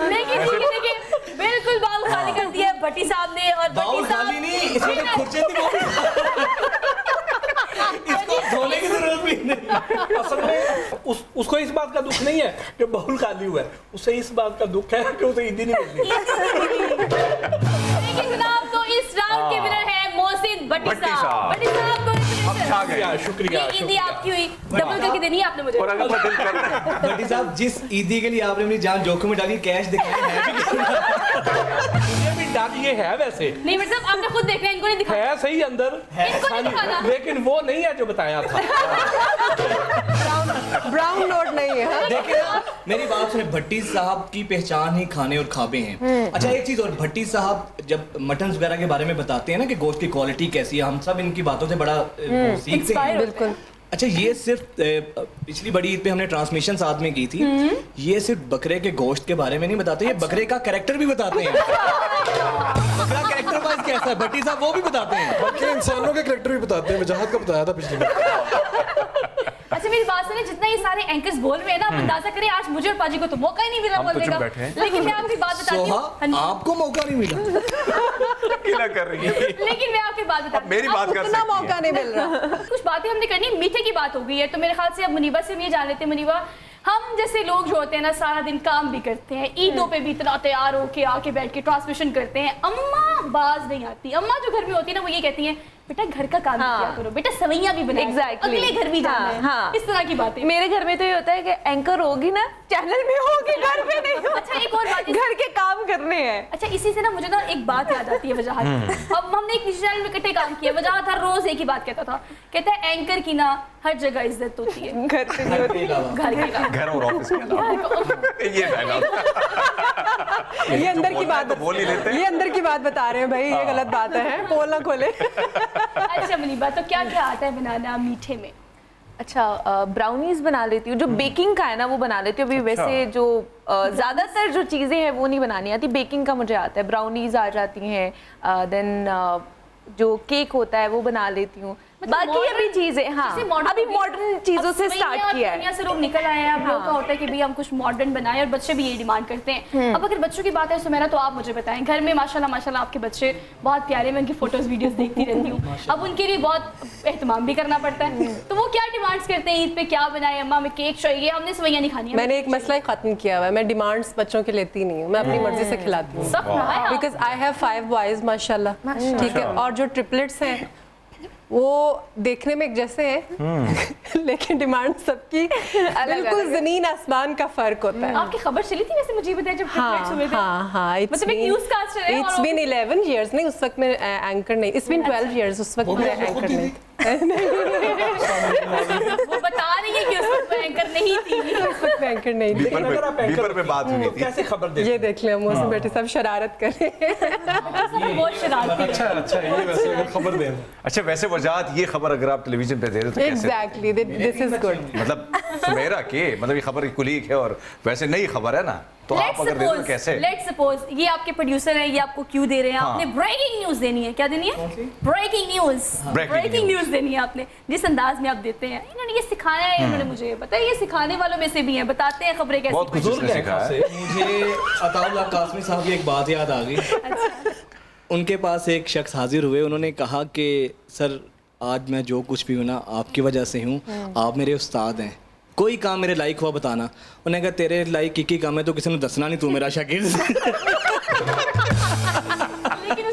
लेकिन देखिए बिल्कुल बाउल खाली कर दिया है भट्टी साहब ने। और बाउल भट्टी साहब खाली नहीं, इसमें जो खुर्चे थी वो भी इसको धोने की जरूरत भी नहीं। असल में उसको इस बात का दुख नहीं है कि बाउल खाली हुआ है, उसे इस बात का दुख है कि उसे ईदी नहीं मिल रही। लेकिन जनाब तो इस राउंड के विनर है मोहसिन भट्टी भट्टी साहब। साहब। भट्टी साहब को छा गए। शुक्रिया ये ईदी आपकी हुई, डबल करके देनी है आपने मुझे। और अगर मैं दिल करता है भट्टी साहब जिस ईदी के लिए आपने अपनी जान जोखिम में डाली, कैश दिखाया है भी ये भी डर ये है वैसे, नहीं मतलब आपने खुद देखना है, इनको नहीं दिखाना। है सही अंदर इनको नहीं दिखाना। लेकिन वो नहीं है जो बताया था। ब्राउन नोट नहीं है। हाँ? देखिए ना, मेरी बात सुने, भट्टी साहब की पहचान ही खाने और खाबे हैं। अच्छा एक चीज और, भट्टी साहब जब मटन वगैरह के बारे में बताते हैं ना कि गोश्त की क्वालिटी कैसी है, हम सब इनकी बातों से बड़ा सीखते हैं। बिल्कुल। अच्छा ये सिर्फ पिछली बड़ी ईद पे हमने ट्रांसमिशन साथ में की थी, ये सिर्फ बकरे के गोश्त के बारे में नहीं बताते, ये बकरे का कैरेक्टर भी बताते हैं। बकरा कैरेक्टर वाइज कैसा है भट्टी साहब वो भी बताते हैं। बल्कि इंसानों के करेक्टर भी बताते हैं। वजाहत का बताया था पिछली बार। अच्छा मेरी बात सुनिए, जितना ये सारे एंकर्स बोल रहे हैं ना, आप अंदाजा करें आज मुझे और पाजी को तो मौका ही नहीं मिला हम तो बोलने चुप का। बैठे हैं। लेकिन मैं आपकी बात बताती हूँ। सोहा हाँ जी। आपको मौका नहीं मिला। क्या कर रही है? लेकिन मैं आपकी बात बताती हूँ। मेरी बात कर उतना सकती है। मौका नहीं मिल रहा। कुछ बातें हमने करनी, मीठे की बात हो गई है तो मेरे ख्याल से अब मुनीबा से हम ये जान लेते हैं। मुनीबा, हम जैसे लोग जो होते हैं ना सारा दिन काम भी करते हैं, ईदों पे भी इतना तैयार होके आके बैठ के ट्रांसमिशन करते हैं, अम्मा बाज नहीं आती। अम्मा जो घर में होती है ना वो ये कहती हैं बेटा घर का काम हाँ। किया करो, बेटा सवैया भी बनाया करो, Exactly. अगले घर भी जाना है, हाँ। इस तरह की बातें। मेरे घर में तो ये होता है कि एंकर होगी ना चैनल में होगी, घर पे नहीं होगी। अच्छा, एक और बात, घर के काम करने हैं। अच्छा इसी से ना मुझे ना एक बात याद आती है वजाहत। अब हमने एक निजी चैनल में इकट्ठे काम किया, वजाहत हर रोज एक ही बात कहता था, कहता है एंकर की ना हर जगह इज्जत होती है, घर पे नहीं होती। घर के अलावा। घर और ऑफिस के अलावा ये डायलॉग ये अंदर की बात तो बोल ही लेते हैं। ये अंदर की बात बता रहे हैं भाई, ये गलत बात है, पोल ना खोले। अच्छा मुनीबा, तो क्या क्या आता है बनाना मीठे में? अच्छा ब्राउनीज बना लेती हूँ, जो बेकिंग का है ना वो बना लेती हूँ। अभी वैसे जो ज़्यादातर जो चीज़ें हैं वो नहीं बनानी आती, बेकिंग का मुझे आता है। ब्राउनीज आ जाती हैं, देन जो केक होता है वो बना लेती हूँ। बाकी अभी चीज़ें, हाँ अभी मॉडर्न चीज़ों से स्टार्ट किया है। दुनिया से लोग निकल आए हैं, अब लोगों का होता है कि भाई हम कुछ मॉडर्न बनाएं, और बच्चे भी ये डिमांड करते हैं। अब अगर बच्चों की बात है सुमेरा, तो आप मुझे बताएं, घर में माशाल्लाह माशाल्लाह आपके बच्चे बहुत प्यारे, मैं उनकी फोटोज वीडियोस देखती रहती हूँ। अब उनके लिए बहुत एहतमाम भी करना पड़ता है, तो वो क्या डिमांड्स करते हैं ईद पे, क्या बनाए अम्मा, हमें केक चाहिए, हमने सवैयां नहीं खानी है। मैंने एक मसला ही खत्म किया हुआ है, मैं डिमांड्स बच्चों की लेती नहीं हूँ, मैं अपनी मर्जी से खिलाती हूँ। सब खाएं आप। बिकॉज आई हैव 5 बॉयज माशाल्लाह, ठीक है, और जो ट्रिपलेट्स हैं वो देखने में एक जैसे हैं लेकिन डिमांड सबकी बिल्कुल जमीन आसमान का फर्क होता है। आपकी खबर चली थी वैसे, मुझे बताया जब ट्रिपलेट्स हुए थे। हाँ, मतलब एक न्यूज़कास्टर है इट्स और बीन 11 years, नहीं उस वक्त मैं एंकर नहीं, इट्स बीन 12 years, उस वक्त मैं एंकर नहीं वो बता रही है कि उस वक्त वो एंकर नहीं थी। उस वक्त मैं एंकर नहीं थी। बीपर पे बात हुई थी। कैसे खबर दे? ये देख ले मौसम बेटे सब शरारत कर रहे हैं। बहुत शरारती है। अच्छा ये वैसे अगर खबर दें अच्छा वैसे वजाहत, ये खबर अगर आप टेलीविजन पे दे रहे हो तो कैसे? Exactly, this is good. मतलब सुमेरा के मतलब ये खबर कुलीक है और वैसे नई खबर है ना, तो आप अगर दे रहे हो तो कैसे? लेट्स सपोज ये आपके प्रोड्यूसर हैं, ये आपको क्यों दे रहे हैं, आपने ब्रेकिंग न्यूज देनी है, क्या देनी है? Breaking news. ब्रेकिंग न्यूज देनी है आपने, जिस अंदाज में आप देते हैं। इन्होंने ये सिखाया है, इन्होंने मुझे पता है, ये सिखाने वालों में से भी हैं, बताते हैं खबरें कैसी बहुत कुछ बुजुर्ग इसने हैं सिखाया खासे। है। मुझे अताउल्लाह कासमी साहब की एक बात याद आ गई। उनके पास एक शख्स हाजिर हुए, उन्होंने कहा कि सर आज मैं जो कुछ भी हूँ ना आपकी वजह से हूँ, आप मेरे उस्ताद हैं, कोई काम मेरे लायक हुआ बताना। उन्होंने कहा तेरे लायक एक ही काम है, तो किसी ने दसना नहीं, तू मेरा शागिर्द। लेकिन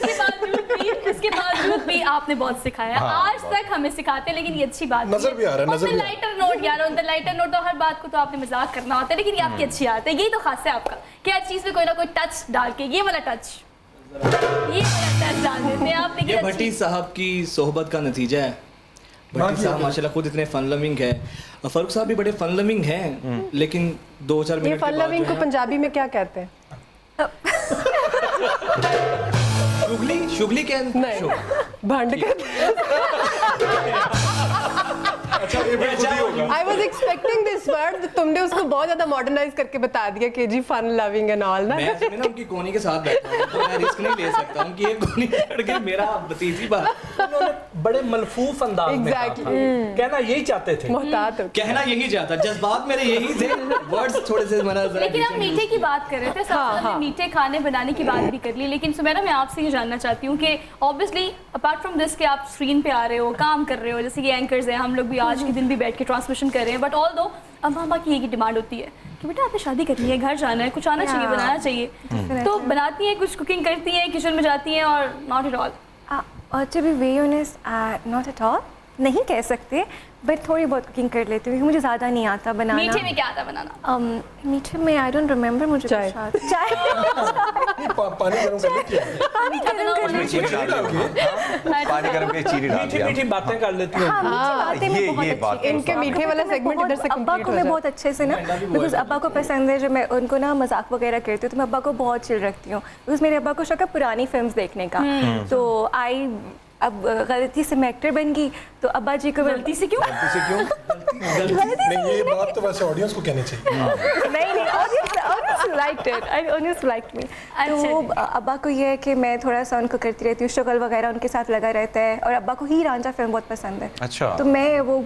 उसके बावजूद भी आपने बहुत सिखाया। आज तक हमें सिखाते हैं, लेकिन ये अच्छी बात नजर भी आ रहा है, नजर भी आ रहा है। लाइटर नोट यार, ऑन द लाइटर नोट, तो हर बात को तो आपने मजाक करना होता है, लेकिन ये आपकी अच्छी आदत है। यही तो खास है आपका कि हर चीज में कोई ना कोई टच डाल के, ये वाला टच डाल देते हैं आप। ये भट्टी साहब की सोहबत का नतीजा है। भट्टी साहब माशाल्लाह खुद इतने फन लविंग है, और फारूक साहब भी बड़े फन लविंग हैं, लेकिन 2-4 ये मिनट के फन बाद लविंग जो को है पंजाबी में क्या कहते हैं? शुगली क्या नहीं, भंड I was expecting this word, तुमने उसको बहुत ज्यादा मॉडर्नाइज करके बता दिया कि जी फन लविंग एंड ऑल ना। मैं इसमें ना उनकी कोनी के साथ बैठा हूं, तो मैं रिस्क नहीं ले सकता उनकी एक कोनी पकड़ के मेरा भतीजी बात। उन्होंने बड़े मलफूफ अंदाज में कहा था। Exactly. कहना यही चाहते थे। मोहतात हो। कहना यही चाहता, जज्बात मेरे यही थे, वर्ड्स थोड़े से मेरा जरा लेकिन आप मीठे की बात कर रहे थे, सबसे हमने मीठे खाने बनाने की बात भी कर ली, लेकिन सुमेरा मैं आपसे ये जानना चाहती हूँ कि ऑब्वियसली अपार्ट फ्रॉम दिस कि आप स्क्रीन पे आ रहे हो, काम कर रहे हो, जैसे ये एंकर्स हैं, हम लोग भी आज के दिन भी बैठ के ट्रांसमिशन कर रहे हैं, बट ऑल दो अब मामा की ये डिमांड होती है कि बेटा आपने शादी करनी है, घर जाना है, कुछ आना चाहिए, बनाना चाहिए, तो बनाती हैं, कुछ कुकिंग करती हैं, किचन में जाती हैं, और not at all? To be very honest, not at all नहीं कह सकते, बट थोड़ी बहुत कुकिंग कर लेती हूँ, मुझे ज़्यादा नहीं आता बनाना। मीठे में क्या आता बनाना? मीठे में आई डोंट रिमेम्बर, मुझे चाय। चाय पानी गर्म कर लेती है। पानी गर्म कर उसमें चीनी डाल दिया, पानी गर्म के चीनी डाल मीठी दिया। मीठी बातें कर लेती हूँ। हाँ, मीठी बातें में ये बहुत बात अच्छी- है। इनके मीठे वाला सेगमेंट इधर से अब्बा कंप्लीट को हो मैं जाए। बहुत अच्छे से ना, बिकॉज अब्बा को पसंद है, जब मैं उनको ना मजाक वगैरह करती हूँ तो मैं अब्बा को बहुत चिल रखती हूँ, बिकॉज मेरे अब्बा को शौक है पुरानी फिल्म्स देखने का। तो अब गलती से मैं एक्टर बन गई, तो अब्बा जी को गलती से क्यों? नहीं ये बात तो वैसे ऑडियंस को कहनी चाहिए। नहीं audience liked it, audience liked me. तो अब्बा को ये है कि मैं थोड़ा सा उनको करती रहती हूँ, शुगल वगैरह उनके साथ लगा रहता है, और अब्बा को हीर रांझा फिल्म बहुत पसंद है। अच्छा। तो मैं वो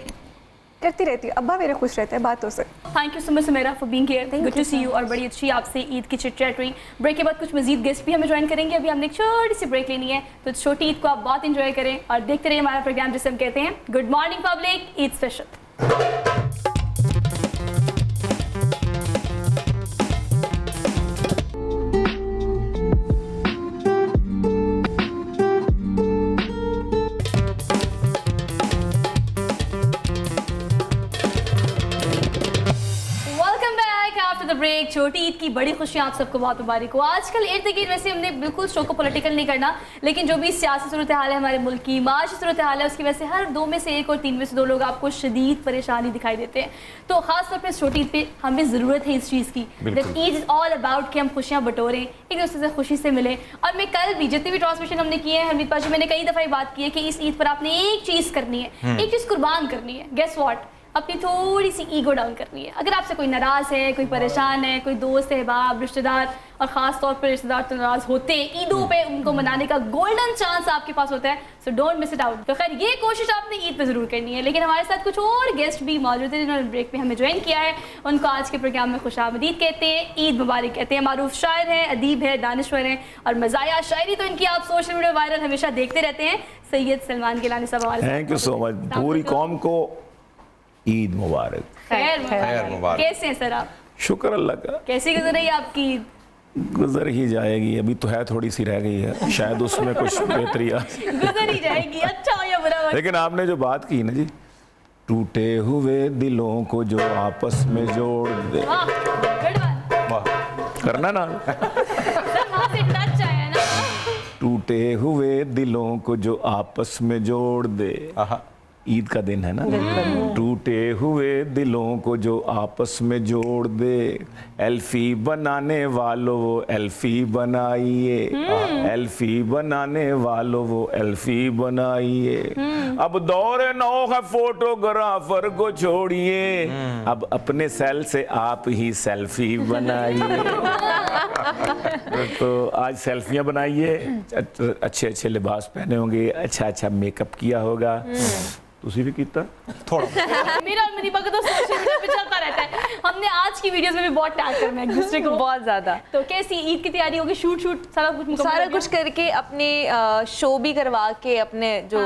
करती रहती हूँ, अब्बा मेरे खुश रहते हैं बातों से। Thank you so much Sumera for being here, good to see you. और बड़ी अच्छी आपसे ईद की चिट चैट हुई। ब्रेक के बाद कुछ मजीद गेस्ट भी हमें ज्वाइन करेंगे, अभी हमने एक छोटी सी ब्रेक लेनी है, तो छोटी ईद को आप बहुत इंजॉय करें और देखते रहिए हमारा प्रोग्राम जिसे हम कहते हैं good morning public Eid special. छोटी ईद की बड़ी खुशियाँ आप सबको बहुत मुबारक हो। आजकल इर्द गिर्द वैसे हमने बिल्कुल शो को पॉलिटिकल नहीं करना, लेकिन जो भी सियासी सूरत हाल है हमारे मुल्क की, माशी सूरत हाल है, उसकी वजह से हर 2 में से 1 और 3 में से 2 लोग आपको शदीद परेशानी दिखाई देते हैं। तो खास तौर पर छोटी ईद पे हमें ज़रूरत है इस चीज़ की, that Eid is all about कि हम खुशियाँ बटोरें, एक दूसरे से खुशी से मिलें। और मैं कल भी जितनी भी ट्रांसमिशन हमने की है हमीद पाजी, मैंने कई दफ़ा ये बात की है कि इस ईद पर आपने एक चीज़ करनी है, एक चीज़ कुर्बान करनी है। Guess what? अपनी थोड़ी सी ईगो डाउन करनी है। अगर आपसे कोई नाराज़ है, कोई परेशान है, कोई दोस्त अहबाब रिश्तेदार, और ख़ास तौर पर रिश्तेदार तो नाराज़ होते हैं, ईदों पे उनको मनाने का गोल्डन चांस आपके पास होता है, so don't miss it out. तो खैर ये कोशिश आपने ईद पे ज़रूर करनी है। लेकिन हमारे साथ कुछ और गेस्ट भी मौजूद हैं जिन्होंने ब्रेक में हमें ज्वाइन किया है, उनको आज के प्रोग्राम में खुशामदीद कहते हैं, ईद मुबारक कहते हैं। मारूफ शायर हैं, अदीब है, दानिश्वर हैं, और मज़ाया शायरी तो इनकी आप सोशल मीडिया वायरल हमेशा देखते रहते हैं। सैयद सलमान गिलानी साहब हमारे साथ। Thank you so much. पूरी कौम को ईद मुबारक। खैर मुबारक। कैसे हैं सर आप? शुक्र अल्लाह का। कैसी गुजर रही है आपकी ईद? गुजर ही जाएगी, अभी तो है थोड़ी सी रह गई है, शायद उसमें कुछ बेहतरी आ गुजर ही जाएगी, अच्छा या बुरा वक्त। लेकिन आपने जो बात की ना जी, टूटे हुए दिलों को जो आपस में जोड़ दे, वाह, good one। वाह करना ना। सर वहाँ से टच आया ना। टूटे हुए दिलों को जो आपस में जोड़ दे, ईद का दिन है ना, टूटे हुए दिलों को जो आपस में जोड़ दे, एल्फी बनाने वालों वो एल्फी बनाइए, एल्फी बनाने वालों वो एल्फी बनाइए। अब दौर नौ है फोटोग्राफर को छोड़िए, अब अपने सेल से आप ही सेल्फी बनाइए। तो आज सेल्फियां बनाइए, अच्छे अच्छे लिबास पहने होंगे, अच्छा अच्छा मेकअप किया होगा, तुसी भी कीता थोड़ा। मेरा और मनीपा का तो सोशल मीडिया पे चलता रहता है, हमने आज की वीडियोस में भी बहुत टैग करना है एक दूसरे को, बहुत ज्यादा। तो कैसी ईद की तैयारी होगी? शूट सारा कुछ मुकम्मल सारा हो गया? कुछ करके अपने शो भी करवा के, अपने जो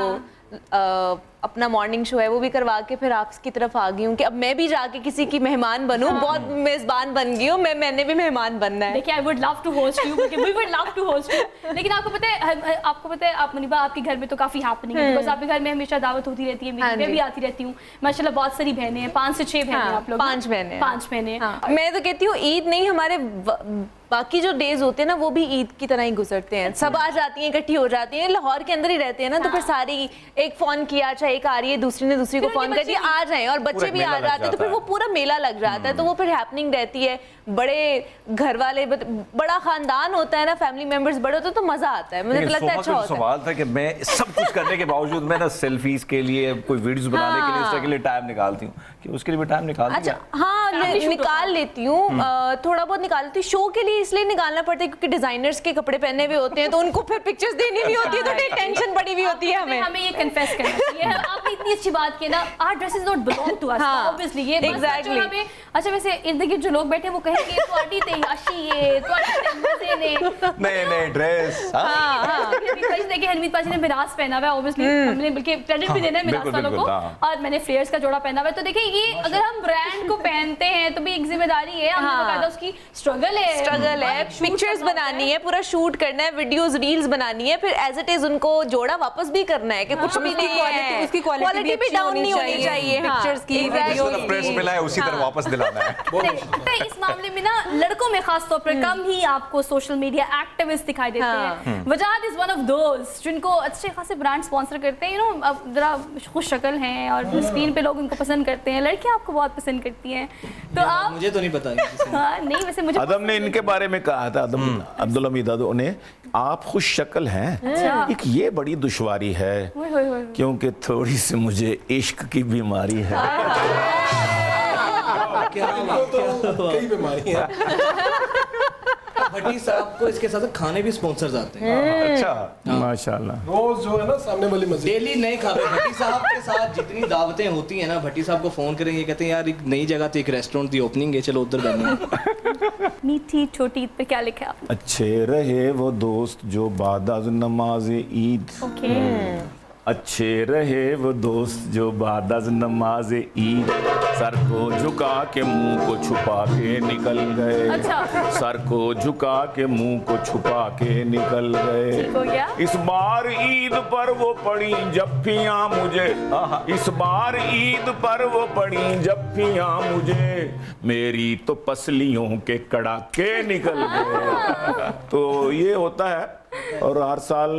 अपना मॉर्निंग शो है वो भी करवा के फिर आपकी तरफ आ गई हूँ कि अब मैं भी जाके किसी की मेहमान बनूं। बहुत मेजबान बन गई हूँ मैंने भी मेहमान बनना है। देखिए I would love to host you, we would love to host you. लेकिन आपको पता है आप मनीबा, आपके घर में तो काफी हैपनिंग है, बिकॉज़ आपके घर में हमेशा दावत होती रहती है, मैं भी आती रहती हूँ माशाल्लाह। बहुत सारी बहनें हैं, 5 से 6 बहनें हैं आप लोग। 5 बहनें। 5 बहनें। मैं तो कहती हूँ ईद नहीं, हमारे बाकी जो डेज होते हैं ना वो भी ईद की तरह ही गुजरते हैं। सब आ जाती हैं, इकट्ठी हो जाती हैं, लाहौर के अंदर ही रहते हैं ना, तो फिर सारी एक फोन किया, अच्छा एक आ रही है, दूसरी ने दूसरी को फोन कर दिया, आ जाए, और बच्चे भी आ जाते हैं, तो फिर वो पूरा मेला लग जाता है, तो वो फिर हैपनिंग रहती है। बड़े घर वाले, बड़ा खानदान होता है ना, फैमिली मेंबर्स बड़े होते हैं, तो मजा आता है। मुझे लगता है अच्छा होता है। सवाल था कि मैं सब कुछ करने के बावजूद मैं ना सेल्फीज के लिए, कोई वीडियोस बनाने के लिए, इसके लिए टाइम निकालती हूँ कि उसके लिए भी टाइम निकालती हूँ। अच्छा हाँ, निकाल लेती हूँ, थोड़ा बहुत निकाल लेती हूँ। शो के लिए इसलिए निकालना पड़ता है क्योंकि डिजाइनर्स के कपड़े पहने हुए होते हैं, तो उनको फिर पिक्चर्स देनी भी होती है, तो टेंशन बड़ी भी होती है हमें ये कन्फेस करना चाहिए। आपने इतनी अच्छी बात की ना, our dresses not belong to us obviously, ये एग्जैक्टली। अच्छा वैसे इर्द गिर्द जो लोग बैठे हैं वो कहेंगे तो आटी ते अशी ये तो आटी मजे ने नए ड्रेस। देखिए हनीफ पाजी ने मिराज पहना हुआ है, ऑब्वियसली हमने बल्कि क्रेडिट भी देना है मिराज वालों को, और मैंने फ्लेयर्स का जोड़ा पहना हुआ है। तो देखिए ये अगर हम ब्रांड को पहनते हैं तो भी एक जिम्मेदारी है, हमने बकायदा उसकी स्ट्रगल है, पिक्चर्स बनानी है, पूरा शूट करना है, वीडियोस रील्स बनानी है, फिर एज इट इज उनको जोड़ा वापस भी करना है कि कुछ भी नहीं है, उसकी क्वालिटी भी डाउन नहीं होनी चाहिए। पिक्चर्स की प्रेस मिला है उसी तरह वापस दिलाना है। इस मामले में ना लड़कों में खास तौर पर कम ही आपको सोशल मीडिया एक्टिविस्ट दिखाई देते हैं। वजाहत इज वन ऑफ दोस्त जिनको अच्छे खासे ब्रांड स्पॉन्सर करते हैं, यू नो, अब जरा खुश शक्ल हैं और स्क्रीन पे लोग उनको पसंद करते हैं, लड़कियां आपको बहुत पसंद करती हैं, तो आप मुझे तो नहीं पता। नहीं वैसे मुझे अदम ने इनके बारे में कहा था, अब्दुल हमीद ने, आप खुश शक्ल हैं, एक ये बड़ी दुश्वारी है क्योंकि थोड़ी सी मुझे इश्क की बीमारी है। कई बीमारी है। भट्टी साहब को इसके साथ खाने भी स्पॉन्सर्स आते हैं। अच्छा माशाल्लाह। रोज जो है ना सामने वाली मस्जिद डेली नए खाने। भट्टी साहब के साथ जितनी दावतें होती हैं ना, भट्टी साहब को फोन करेंगे, कहते हैं यार एक नई जगह तो एक रेस्टोरेंट की ओपनिंग है, चलो उधर बैठना। मीठी छोटी ईद पे क्या लिखा आपने? अच्छे रहे वो दोस्त जो बाद नमाज ईद। ओके अच्छे रहे वो दोस्त जो बाद अज़ नमाज ईद सर को झुका के मुंह को छुपा के निकल गए। अच्छा। सर को झुका के मुंह को छुपा के निकल गए। हो गया। इस बार ईद पर वो पड़ी जफ्फियां मुझे, इस बार ईद पर वो पड़ी जफ्फियां मुझे, मेरी तो पसलियों के कड़ाके निकल गए। तो ये होता है। और हर साल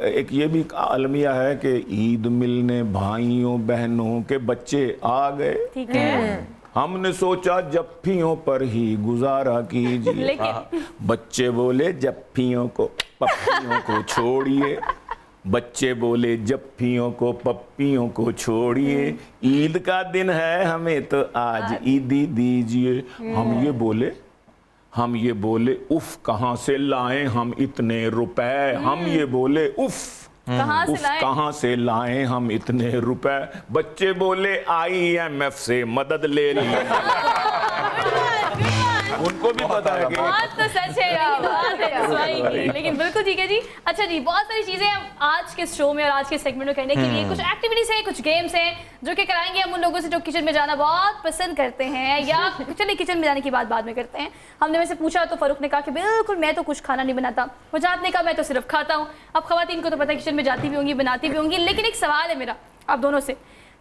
एक ये भी अलमिया है कि ईद मिलने भाइयों बहनों के बच्चे आ गए। ठीक है। हमने सोचा जफ्फियों पर ही गुजारा कीजिए, लेकिन बच्चे बोले जफ्फियों को पप्पियों को छोड़िए, बच्चे बोले जफ्फियों को पप्पियों को छोड़िए, ईद का दिन है हमें तो आज ईदी दीजिए। हम ये बोले उफ कहाँ से लाएं हम इतने रुपए, हम ये बोले उफ कहाँ से लाएं हम इतने रुपए, बच्चे बोले IMF से मदद ले ली। उनको भी पता है कि बात तो सच है यार, बात है रसवाई की, लेकिन बिल्कुल ठीक है जी। अच्छा जी, बहुत सारी चीजें हम आज के शो में और आज के सेगमेंट में करने के लिए कुछ एक्टिविटीज हैं, कुछ गेम्स हैं जो कि कराएंगे हम उन लोगों से जो किचन में जाना बहुत पसंद करते हैं, या चलिए किचन में जाने की बात बाद में करते हैं। हमने वैसे पूछा तो फारूक ने कहा कि बिल्कुल मैं तो कुछ खाना नहीं बनाता, मुजात ने कहा मैं तो सिर्फ खाता हूँ। अब खवातीन को तो पता है किचन में जाती भी होंगी, बनाती भी होंगी, लेकिन एक सवाल है मेरा आप दोनों से,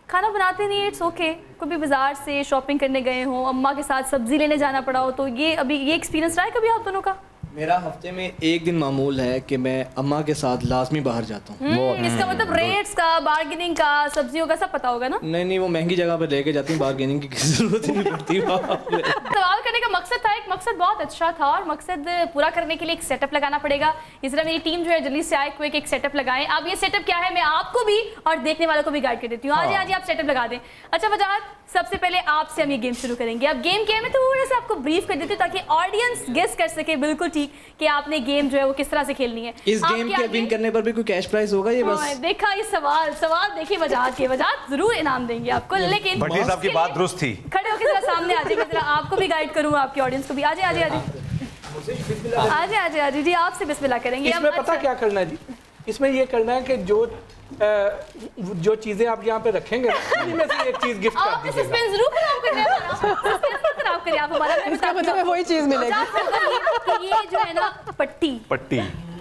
खाना बनाते नहीं, इट्स ओके, कभी बाजार से शॉपिंग करने गए हो, अम्मा के साथ सब्जी लेने जाना पड़ा हो, तो ये अभी ये एक्सपीरियंस रहा है कभी आप दोनों का? मेरा हफ्ते में एक दिन मामूल है कि मैं अम्मा के साथ लाजमी बाहर जाता हूँ। इसका मतलब रेट्स का, बार्गेनिंग का, सब्जियों का सब पता होगा ना? नहीं, वो महंगी जगह पर लेके जाती हूँ, बार्गेनिंग की जरूरत नहीं पड़ती। सवाल करने का मकसद था, एक मकसद बहुत अच्छा था, और मकसद पूरा करने के लिए एक सेटअप लगाना पड़ेगा। इस तरह मेरी टीम जो है जल्दी से आए, कोई एक सेटअप लगाएं। अब ये सेटअप क्या है मैं आपको भी और देखने वालों को भी गाइड कर देती हूँ। आज आप सेटअप लगा दें। अच्छा वजाहत, सबसे पहले आपसे हम ये गेम शुरू करेंगे। अब गेम क्या है मैं थोड़ा सा आपको ब्रीफ कर देती हूँ ताकि ऑडियंस गेस कर सके बिल्कुल ठीक कि आपने गेम जो है वो किस तरह से खेलनी है। इस गेम के विन करने पर भी कोई कैश प्राइस होगा? ये बस देखा ये सवाल देखिए वजाहत जरूर इनाम देंगे आपको, लेकिन भट्टी साहब की बात दुरुस्त थी। खड़े होकर जरा सामने आ जाइए, जरा आपको भी गाइड करूँ, आपकी ऑडियंस को भी। आ जाइए जी, आपसे बिस्मिल्लाह करेंगे। इसमें पता क्या करना है जी, इसमें ये करना है कि जो चीजें आप यहाँ पे रखेंगे उनमें से एक चीज गिफ्ट कर दीजिएगा। सस्पेंस जरूर खराब करिए आप हमारा। इसका मतलब वही चीज मिलेगी। ये जो है ना पट्टी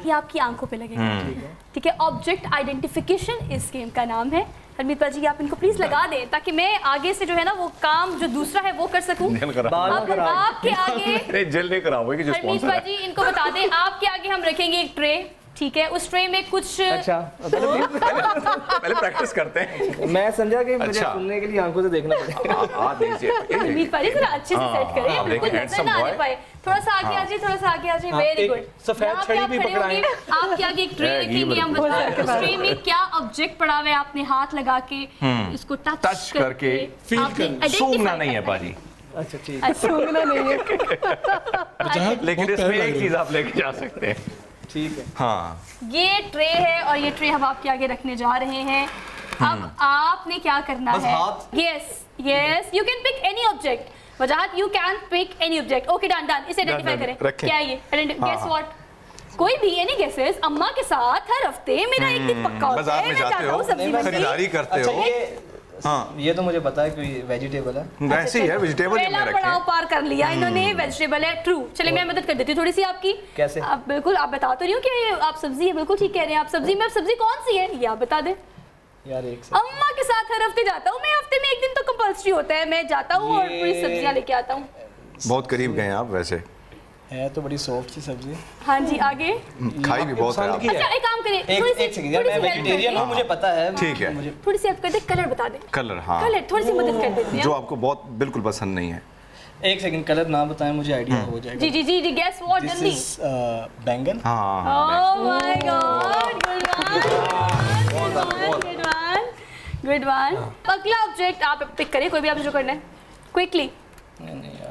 ये आपकी आंखों पे लगेगी, ठीक है? ऑब्जेक्ट आइडेंटिफिकेशन इस गेम का नाम है। हरमीत पाजी आप इनको प्लीज लगा दें ताकि मैं आगे से जो है ना वो काम जो दूसरा है वो कर सकूं। अब आपके आगे जेल नहीं कराओगे कि जो हरमीत पाजी इनको बता दें, आपके आगे हम रखेंगे एक ट्रे, ठीक है? उस ट्रे में कुछ पहले प्रैक्टिस करते हैं। मैं समझा कि मुझे सुनने के लिए आंखों से देखना पड़ेगा। हरमीत पाजी जरा अच्छे से सेट करें, बिल्कुल नजर ना आने पाए। थोड़ा सा आगे आ जाइए, वेरी गुड। सफेद छड़ी भी पकड़ाएं। आपके आगे एक ट्रे रखेंगे, हम बताएंगे उस ट्रे में क्या ऑब्जेक्ट पड़ा हुआ है, आपने हाथ लगा के इसको टच करके फील कर, सूंघना नहीं है पाजी। अच्छा ठीक है, सूंघना नहीं है, लेकिन इसमें एक चीज आप लेके जा सकते हैं। ठीक है। हाँ, ये ट्रे है और ये ट्रे हम आपके आगे रखने जा रहे हैं। अब आपने क्या करना है? Yes you can pick any object. Wajahat you can pick any object. Okay done. इसे आइडेंटिफाई करें, क्या है ये? Guess what? कोई भी एनी गेसेस? अम्मा के साथ हर हफ्ते मेरा एक दिन पक्का होता है, मैं जाता हूं सब्जी मंडी, खरीदारी करते हो। हाँ, ये तो मुझे पता है कोई वेजिटेबल है। वैसे ही है, वेजिटेबल ही पहला हमने पड़ाव रखे। पार कर लिया इन्होंने, वेजिटेबल है, ट्रू। चलिए मैं मदद कर देती हूँ थोड़ी सी आपकी। कैसे? आप बिल्कुल आप बता तो रही हूँ कि ये आप सब्जी है, बिल्कुल ठीक कह रहे हैं आप सब्जी में। अब सब्जी कौन सी है ये आप बता दें। यार एक अम्मा के साथ हर हफ्ते जाता हूँ मैं, हफ्ते में एक दिन तो कंपल्सरी होता है, मैं जाता हूँ और पूरी सब्जियाँ लेके आता हूँ। बहुत करीब गए आप, वैसे है तो बड़ी सॉफ्ट सी सब्जी। हाँ जी आगे। खाई भी बहुत है आप। अच्छा एक काम करिए, एक सेकंड यार, मैं वेजिटेरियन हूँ, मुझे पता है। ठीक है, थोड़ी सी हेल्प कर दे, कलर बता दे। कलर, हाँ कलर थोड़ी सी मदद कर देते हैं। जो आपको बहुत बिल्कुल पसंद नहीं है। एक सेकंड, कलर ना बताएं, मुझे आइडिया हो जाएगा। जी गेस व्हाट जल्दी। दिस इज बैंगन। हाँ, ओह माय गॉड, गुड वन। अगला ऑब्जेक्ट आप पिक करिए, कोई भी आप जो करना है quickly.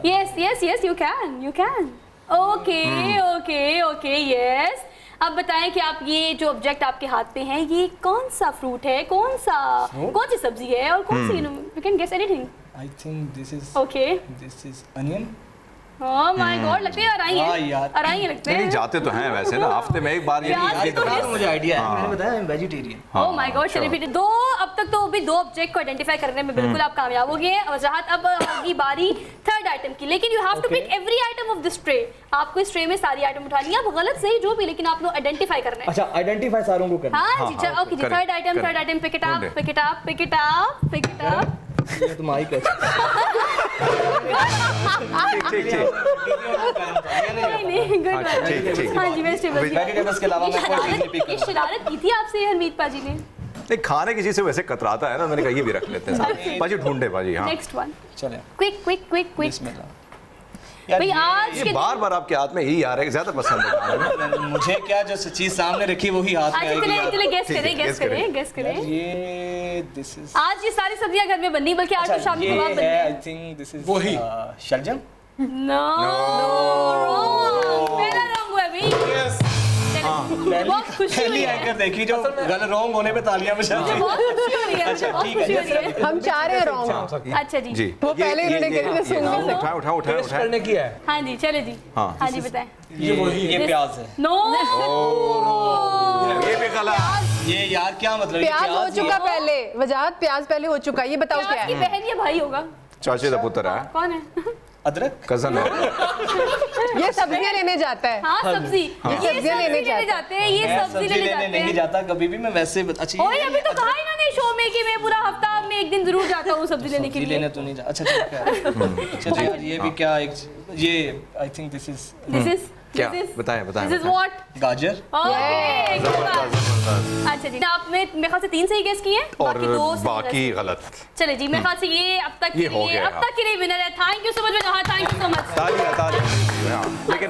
Yes you can. Okay yes. अब बताएं कि आप ये जो ऑब्जेक्ट आपके हाथ पे है ये कौन सा फ्रूट है, कौन सी सब्जी है और कौन सी? You can guess anything. I think this is okay. This is onion. Oh my God, लगते हैं अराई हाँ हैं, यार। अराई हैं लगते नहीं हैं। जाते तो हैं वैसे ना, हफ्ते में एक बार ये यार, ईद तो पे। yes। मुझे आइडिया है, मैंने बताया वेजिटेरियन। ओह माय गॉड, चलिए फिर दो, अब तक तो अभी दो ऑब्जेक्ट को आइडेंटिफाई करने में बिल्कुल आप कामयाब हो गए हैं। और जहाँ अब होगी बारी थर्ड आइटम की, लेकिन you have to pick every item of this tray. आपको इस ट्रे में सारी आइटम उठानी है, अब गलत सही जो भी, लेकिन आपको आइडेंटिफाई करना है। अच्छा, आइडेंटिफाई सारों को करना हाँ जी, चलो ओके जी, correct, third item, third item, pick it up, pick it up, pick it up, pick it up. है। तुम आई कर ठीक ठीक नहीं, गुड अच्छा, ठीक, ठीक। वन। हाँ जी, वेजिटेबल्स। वेजिटेबल्स के अलावा मैं कोई चीज़ नहीं पिक ये शरारत की थी आपसे हरमीत पाजी ने। नहीं, खाने की चीज से वैसे कतराता है ना, मैंने कहा ये भी रख लेते हैं साथ। पाजी ढूंढे पाजी। हाँ नेक्स्ट वन, चले क्विक क्विक क्विक क्विक। बिस्मिल्लाह। भाई आज ये के बार बार आपके हाथ में यही आ रहा है, ज्यादा पसंद है। मुझे क्या जो चीज सामने रखी वही हाथ में आज आएगी यार। चले गेस ठीक है, करें, गेस guess करें। करें, गेस करें। ये दिस इज आज ये सारी सब्जियां घर में बननी, बल्कि आज तो शाम को ये कबाब है, बनने आई हैं। थिंक दिस इज वही। शलजम। नो, पहला रॉन्ग हुआ अभी। बहुत खुशी हुई पहली है, एंकर देखी जो गलत रॉन्ग होने पे तालियां बजा मुझे रही बहुत खुशी हो रही है, मुझे अच्छा, बहुत ठीक है, खुशी हो रही है। हम चाह रहे हैं रॉन्ग। अच्छा जी, जी वो पहले इन्होंने कहा था, सुन नहीं उठाओ उठाओ उठाओ टेस्ट उठाओ। करने की है। हाँ जी, चले जी। हाँ। हाँ जी, बताएं। ये प्याज है। नो, ये भी गलत। ये यार क्या मतलब ये प्याज हो ही चुका है। पहले, वजाहत प्याज पहले हो चुका, ये बताओ क्या प्याज की है? बहन या भाई होगा? चाचे का पुत्र है, कौन है? अदरक। कजन है। ये सब्जियां लेने जाता है। हाँ, सब्जी। ये सब्जियां लेने जाते हैं, ये मैं सब्जी लेने जाते नहीं हैं। जाता कभी भी, मैं वैसे अच्छा ओए, अभी तो कहा इन्होंने शो में कि मैं पूरा हफ्ता में एक दिन जरूर जाता हूँ सब्जी लेने के सब्जी लेने लिए। तो नहीं जा। अच्छा ठीक है। अच्छा तो यार ये भी क्या एक ये आई think this is This is क्या? this is- बताएं, बताएं, This is बताएं। what? गाजर। Okay, good one. जबरदस्त। अच्छा जी, आपने मेरे ख्याल से 3 सही गेस किए हैं, और बाकी 2 सही बाकी गेस। गलत। चले जी, मेरे ख्याल से ये अब तक ये के हो लिए गया, अब तक के लिए विनर है। थैंक यू सो मच वजह, थैंक यू सो मच। तालियां तालियां। हाँ, लेकिन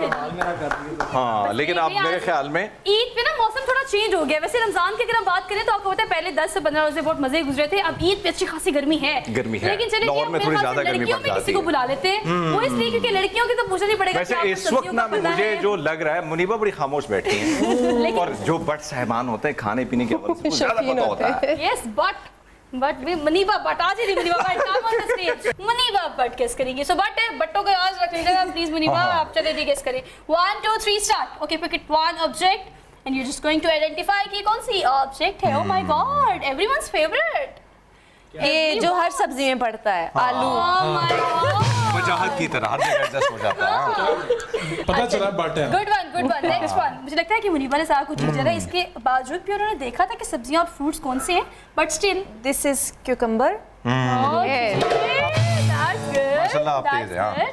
हाँ, लेकिन आप मेरे ख्याल में ईद पे ना मौसम थोड़ा चेंज हो गया। वैसे रमजान की अगर हम बात करें तो आपको पता है पहले 10 से 15 रोजे बहुत मजे गुजरे थे। अब ईद पे अच्छी खासी गर्मी है। गर्मी है। लेकिन चलिए लाहौर कि में मेरे थोड़ी ख्याल से ज्यादा गर्मी लड़कियों पड़ में किसी जाती को है। बुला लेते हैं, वो इसलिए क्योंकि लड़कियों की तो पूछना नहीं पड़ेगा वैसे कि आपको इस वक्त सब्जियों ना का पता मुझे है। जो लग रहा है मुनीबा बड़ी खामोश बैठी है, और जो बट साहबान होते हैं खाने पीने के हवाले से कुछ ज्यादा शौकीन पता होते होता है। Yes, but we Muniba but आज ही नहीं Muniba but come on the stage Muniba but guess करेंगे। सो बट है, बट्टों का आज रख लीजिएगा प्लीज मनीबा। हाँ। आप चले जी गेस करें। 1 2 3 start. Okay, pick it one object and you just going to identify कि कौन सी ऑब्जेक्ट है। Oh my God, everyone's favourite. ये जो हर सब्जी में पड़ता है, आलू। ओह माय गॉड, वजाहत की तरह हर जगह एडजस्ट हो जाता है। पता चला बाटा है। Good one next one. मुझे लगता है कि मुनीबा ने सारा कुछ चीज जरा इसके बावजूद भी उन्होंने देखा था कि सब्जियां और फ्रूट्स कौन से हैं, but still this is cucumber. माशाल्लाह आप तेज हैं, हाँ।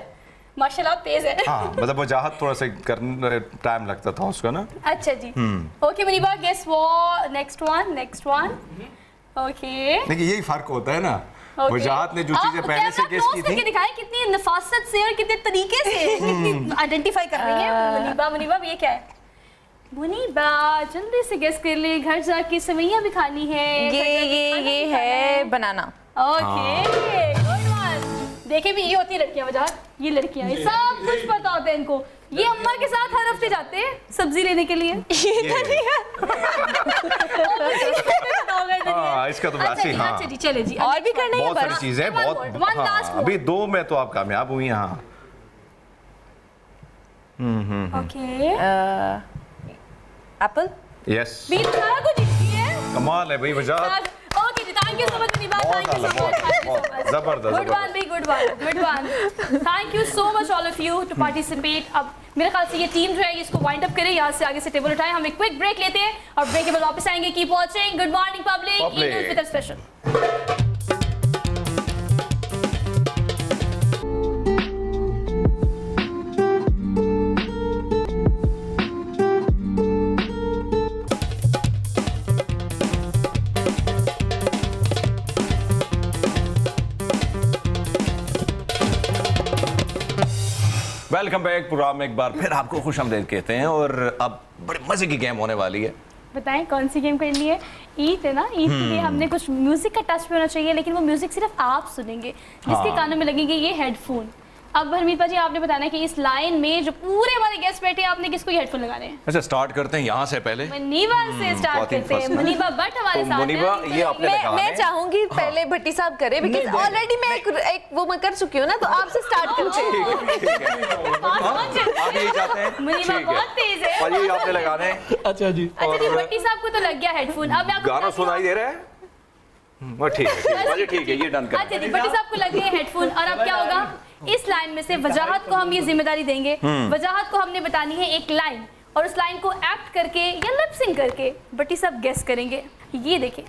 माशाल्लाह आप तेज है। हाँ, मतलब वजाहत थोड़ा सा करने टाइम लगता था उसका ना। अच्छा जी, ओके मनीबा गेस वो नेक्स्ट वन। ओके, देखिए यही फर्क होता है ना, Okay. वजाहत ने जो चीजें पहले से गेस की थी। दिखाएं कितनी नफासत से और कितने तरीके से कितनी आइडेंटिफाई कर रही है मुनीबा। ये क्या है मुनीबा? जल्दी से गेस कर ले, घर जाके सेवइयां भी खानी है। ये है बनाना। Okay, good one. देखे भी ये होती है लड़कियां, वजह ये लड़कियां, ये सब कुछ पता होता है इनको। ये अम्मा के साथ हर हफ्ते जाते हैं सब्जी लेने के लिए। हाँ, इसका तो वैसे ही, हाँ। अच्छा जी, चले जी, और भी करना है बहुत सारी बस। चीजें बहुत। One last हाँ, अभी 2 में तो आप कामयाब हुई। हाँ, ओके, एप्पल। यस, बीच सारा कुछ लिखी है। कमाल है भाई वजाहत। ओके जी, thank you so much Muniba, बहुत थैंक यू सो आला, मच, बहुत जबरदस्त, गुड वन बी, good one. Thank you so much all of you to participate. अब मेरे ख्याल से ये टीम जो है ये इसको वाइंड अप करे, यहाँ से आगे से टेबल उठाए। हम एक क्विक ब्रेक लेते हैं और ब्रेक के बाद वापस आएंगे। Keep watching good morning public, Eid ul Fitr special. Welcome back. Programme में एक बार फिर आपको खुशामदीद कहते हैं और अब बड़े मजे की गेम होने वाली है। बताएं कौन सी गेम करनी है? ईद है ना, ईद के लिए हमने कुछ म्यूजिक का टच भी होना चाहिए, लेकिन वो म्यूजिक सिर्फ आप सुनेंगे, जिसके कानों में लगेंगे ये हेडफोन। अब हरमीत जी आपने बताना है कि इस लाइन में जो पूरे हमारे गेस्ट बैठे हैं, आपने किसको हेडफोन लगाने हैं? अच्छा, स्टार्ट करते हैं यहाँ से पहले। मुनीबा से स्टार्ट बहुत ही करते हैं। फर्स्ट। मुनीबा भट्ट हमारे तो साथ मुनीबा, हैं। ये आपने लगाना मैं है। चाहूंगी पहले भट्टी साहब करे, बिकॉज ऑलरेडी मैं एक वो मैं कर चुकी हूँ ना, तो आपसे स्टार्ट करते हैं। आप यही चाहते हैं? मुनीबा ठीक है। बहुत तेज है। और ये आपने लगाने हैं। अच्छा जी। अच्छा जी, भट्टी साहब को तो लग गया हेडफोन। अब मैं आपको गाना बताती हूँ। सुनाई दे रहा है? ठीक है, ठीक है, ये डन कर। अच्छा जी, भट्टी साहब को लग गए हेडफोन और अब क्या होगा, इस लाइन में से वजाहत को हम ये जिम्मेदारी देंगे। वजाहत को हमने बतानी है एक लाइन, और उस लाइन को एक्ट करके या लिप सिंक करके भट्टी साहब गेस करेंगे। ये देखिए,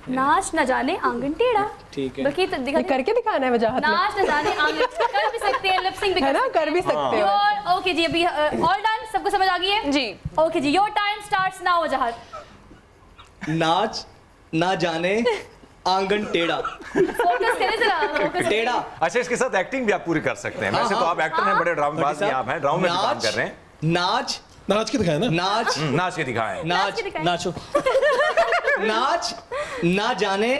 नाच न जाने आंगन टेढ़ा। ठीक है। बल्कि तो ये करके दिखाना है वजाहत में, नाच न जाने आंगन, कर भी सकते हैं, लिप सिंक भी है ना, कर भी सकते हो। ओके जी, अभी ऑल डन, सबको समझ आ गई है जी। ओके जी, your time starts now Wajahat. नाच ना जाने आंगन टेढ़ा। फोकस करें जरा, फोकस टेढ़ा। अच्छा, इसके साथ एक्टिंग भी आप पूरी कर सकते हैं। वैसे तो आप एक्टर हैं, बड़े ड्रामेबाज भी आप हैं, ड्रामा में भी काम कर रहे हैं। नाच नाच के दिखाए ना। नाच नाच के दिखाएं। नाच नाचो। नाच ना जाने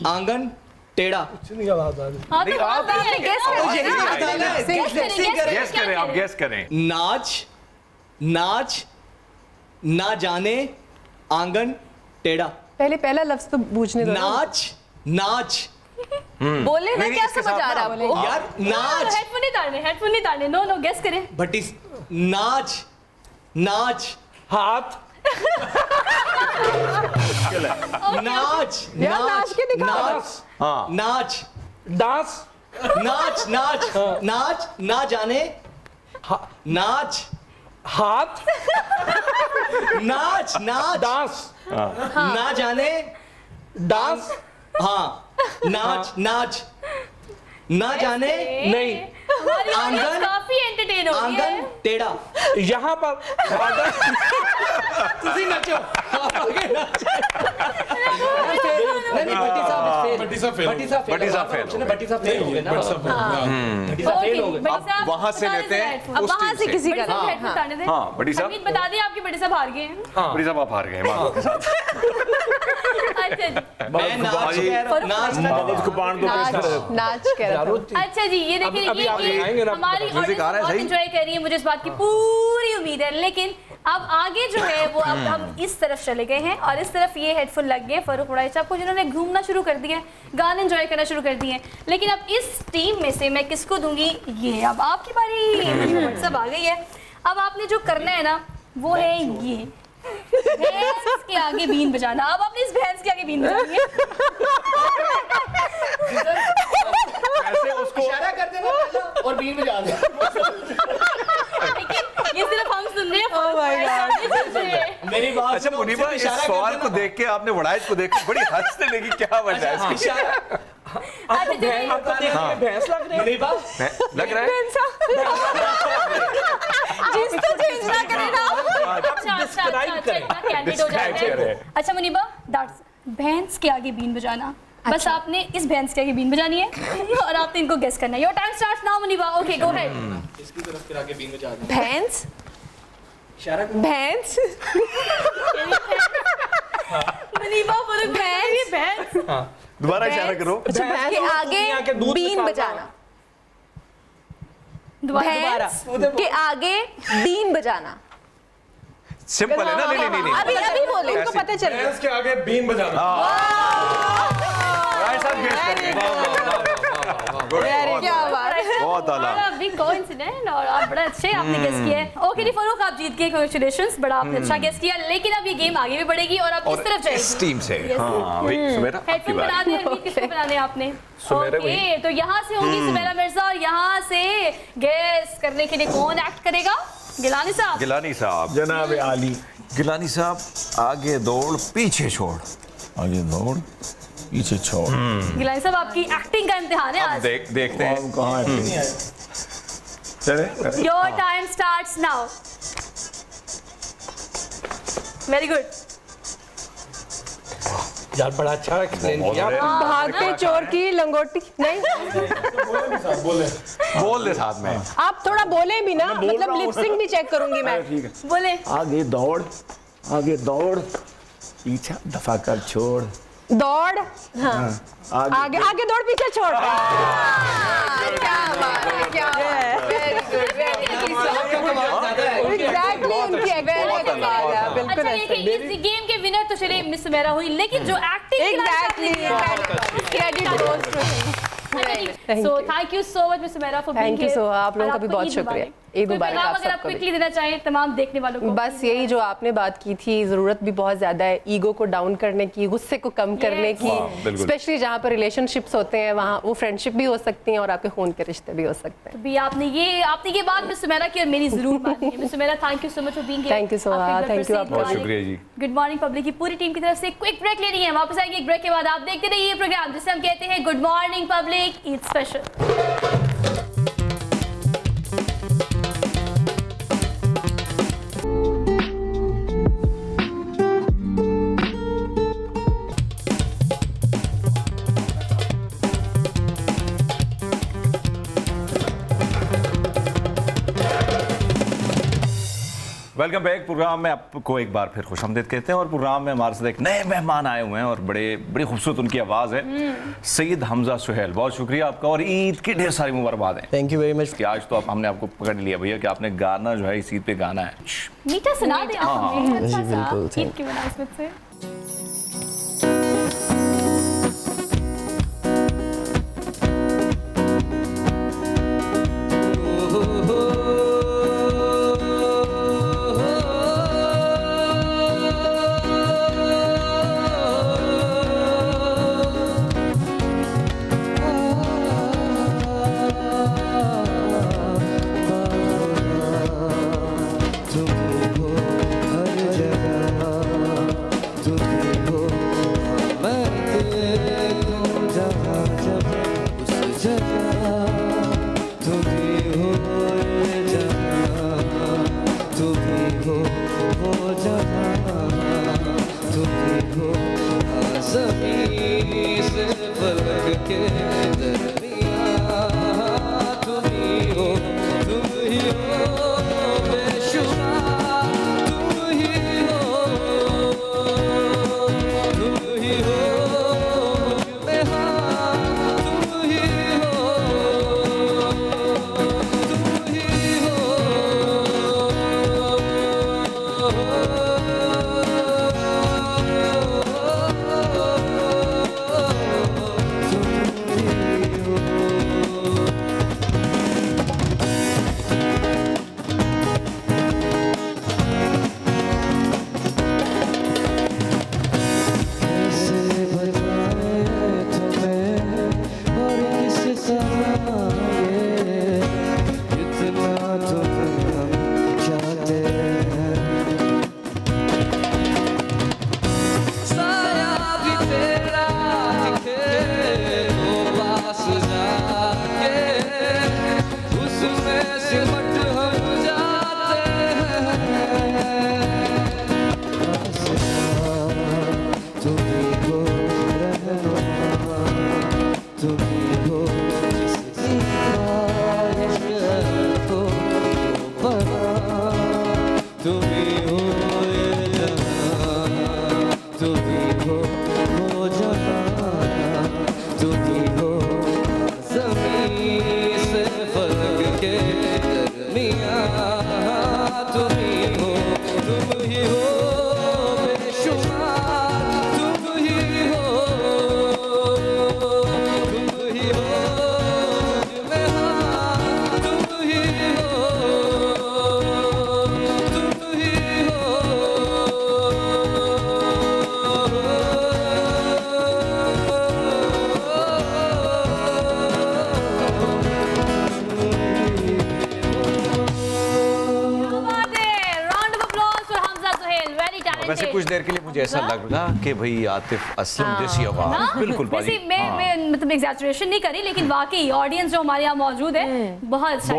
आंगन टेढ़ा। हाँ, तो आप आपने गेस गेस करें, आप गेस करें। नाच नाच ना जाने आंगन टेढ़ा। पहले पहला लफ्ज तो पूछने दो ना। नाच नाच बोले ना, नहीं, क्या इसके समझ साथ आ रहा ना है आपको? यार नाच हेडफोन नहीं ताड़ने, हेडफोन नहीं ताड़ने, नो नो, गेस करें। भट्टी नाच नाच हाथ। नाच यार, नाच के दिखाओ। नाच हाँ, नाच डांस। नाच नाच नाच ना जाने नाच हाथ। नाच नाच डांस। ना जाने डांस। हाँ नाच नाच ना जाने नहीं। हमारी आंगन- audience काफी एंटरटेन हो रही आंगन है। टेढ़ा। यहाँ पर अगर तुसी नचो। भट्टी साहब फेल हो गए। भट्टी साहब फेल हो गए ना। भट्टी साहब ओके, फेल हो गए। बड़ी अब साहब, वहां से बता लेते दें हैं हेडफोन। अब उस वहां टीम से किसी बड़ी का साहब हेडफोन ताड़ने दें। हाँ, बड़ी साहब। हमीद बता दिए आपके बड़े साहब हार गए हैं। बड़ी साहब आप हार गए हैं, मानो के साथ। अच्छा जी, मैं नाच कह रहा हूँ, नाच ना जाने। नाच कह रहा था। अच्छा जी, ये देखिए, अभी आप दिखाएंगे ना, हमारी म्यूजिक आ रहा है, बहुत सही? एंजॉय कर रही है, मुझे इस बात की पूरी उम्मीद है। लेकिन अब आगे जो है वो अब हम इस तरफ चले गए हैं और इस तरफ ये हेडफोन लग गए फरूक उड़ाई साहब को, जिन्होंने घूमना शुरू कर दिया, गाने एंजॉय करना शुरू कर दिए। लेकिन अब इस टीम में से मैं किसको दूंगी, ये अब आपकी बारी। सब आ गई है। अब आपने जो करना है ना, वो है ये भैंस के आगे बीन बजाना। अब आपने इस भैंस के आगे बीन बजानी है। ऐसे उसको इशारा कर देना पहला और बीन बजा दे। लेकिन ये सिर्फ हम सुन रहे हैं। Oh my God. मेरी बात अच्छा, सुनो, मुनीबा, सिर्फ इस इशारा कर सवाल देना। को देख के आपने वड़ाइज को देख के बड़ी हंसने लगी, क्या वजह है इसकी? इशारा अच्छा, चलिए। आपको देख के भैंस लग रही है। मुनीबा लग रहा है? जिस तो चेंज ना करें ना। अच्छा, Describe करें। इतना candid हो जाते Describe हैं। करें। अच्छा मुनीबा, भैंस के आगे बीन बजाना। बस आपने इस भैंस के आगे बीन बजानी है और आपने इनको गेस करना है। Your time starts now Muniba. Okay, go ahead. इसकी तरफ फिर आगे बीन बजा दे। भैंस इशारा कर। भैंस मुनीबा बोलो भैंस, भैंस। दोबारा इशारा करो। भैंस के और आगे दुनिया के दूध बीन निकालना। बजाना। दोबारा। भैंस के आगे बीन बजाना। सिंपल है ना? नहीं नहीं नहीं अभी अभी बोले, उनको पता चल गया। भैंस के आगे बीन बजाना। राय साहब गेस करके। अरे क्या बात है। बहुत आला। बिग कोइंसिडेंट, और आप बड़ा अच्छे आपने गेस किया है। ओके जी फरूक, आप जीत गए, कांग्रेचुलेशंस, बड़ा आपने अच्छा गेस किया। लेकिन अब ये गेम आगे भी बढ़ेगी और अब इस तरफ जाएगी। इस टीम से। Yes. हाँ वही, सुमेरा आपकी हेडफोन बना बारी। दे हरमीत, किसको बनाने हैं आपने? सुमेरा ओके, वही। तो यहाँ से होंगी सुमेरा मिर्जा और यहाँ से गेस करने के लिए कौन एक्ट करेगा? गिलानी साहब। गिलानी साहब। जनाब आली। गिलानी साहब, आगे दौड़ पीछे छोड़। आगे दौड़ पीछे छोड़। गिलानी साहब, आपकी एक्टिंग का इम्तिहान है अब आज। देखते हैं। कौन कहाँ है? चले your time starts now. Very good. यार बड़ा अच्छा एक्सप्लेन किया। भागते चोर की लंगोटी नहीं, बोल दे साथ में। आप थोड़ा बोले भी ना, बोल रहा मतलब हूँ। लिपसिंग भी चेक करूंगी मैं। ठीक है। बोले। आगे दौड़ पीछा दफा कर छोड़। दौड़, हाँ, आगे आगे दौड़, पीछे छोड़। क्या बात है, क्या बात है, वेरी गुड, एग्जैक्टली उनकी एक्टिंग के बाद है, बिल्कुल अच्छा ऐसे। देखिए इस गेम के विनर तो चले मिस सुमेरा हुई, लेकिन जो acting exactly credit goes to so thank you so much miss Sumera for being thank you so, आप लोगों का भी बहुत शुक्रिया। ईद मुबारक आप अगर आप सबको भी। क्विकली देना चाहें तमाम देखने वालों को। बस यही जो आपने बात की थी, ज़रूरत भी बहुत ज़्यादा है ईगो को डाउन करने की, गुस्से को कम करने की, बिल्कुल। स्पेशली जहाँ पर रिलेशनशिप्स होते हैं वहाँ वो फ्रेंडशिप भी हो सकती हैं और आपके खून के रिश्ते भी हो सकते हैं। भी आपने ये बात मिस सुमेरा की और मेरी जरूर मानी है। Miss Sumera thank you so much for being Thank you so much, thank you, बहुत शुक्रिया जी। गुड मॉर्निंग पब्लिक की पूरी टीम की तरफ से क्विक ब्रेक लेनी है, वापस आएंगे एक ब्रेक के बाद। आप देखते रहिए ये प्रोग्राम जिसे हम कहते हैं good morning public Eid special. Welcome back. Programme में आपको एक बार फिर खुशामदीद कहते हैं और प्रोग्राम में हमारे साथ एक नए मेहमान आए हुए हैं और बड़ी खूबसूरत उनकी आवाज़ है, सईद हमजा सुहेल। बहुत शुक्रिया आपका और ईद की ढेर सारी मुबारकबाद है। Thank you very much. कि आज तो हमने आपको पकड़ लिया भैया कि आपने गाना जो है इस ईद पे गाना है। मीठा सुना दे आप हमें अच्छा जी, बिल्कुल, सा ईद की मुनासिबत से। वैसे कुछ देर के लिए मुझे ऐसा लगा कि भाई आतिफ असलम जैसी आवाज बिल्कुल वैसे मैं मतलब एग्जैजरेशन नहीं करी, लेकिन वाकई ऑडियंस जो हमारे यहाँ मौजूद है बहुत अच्छा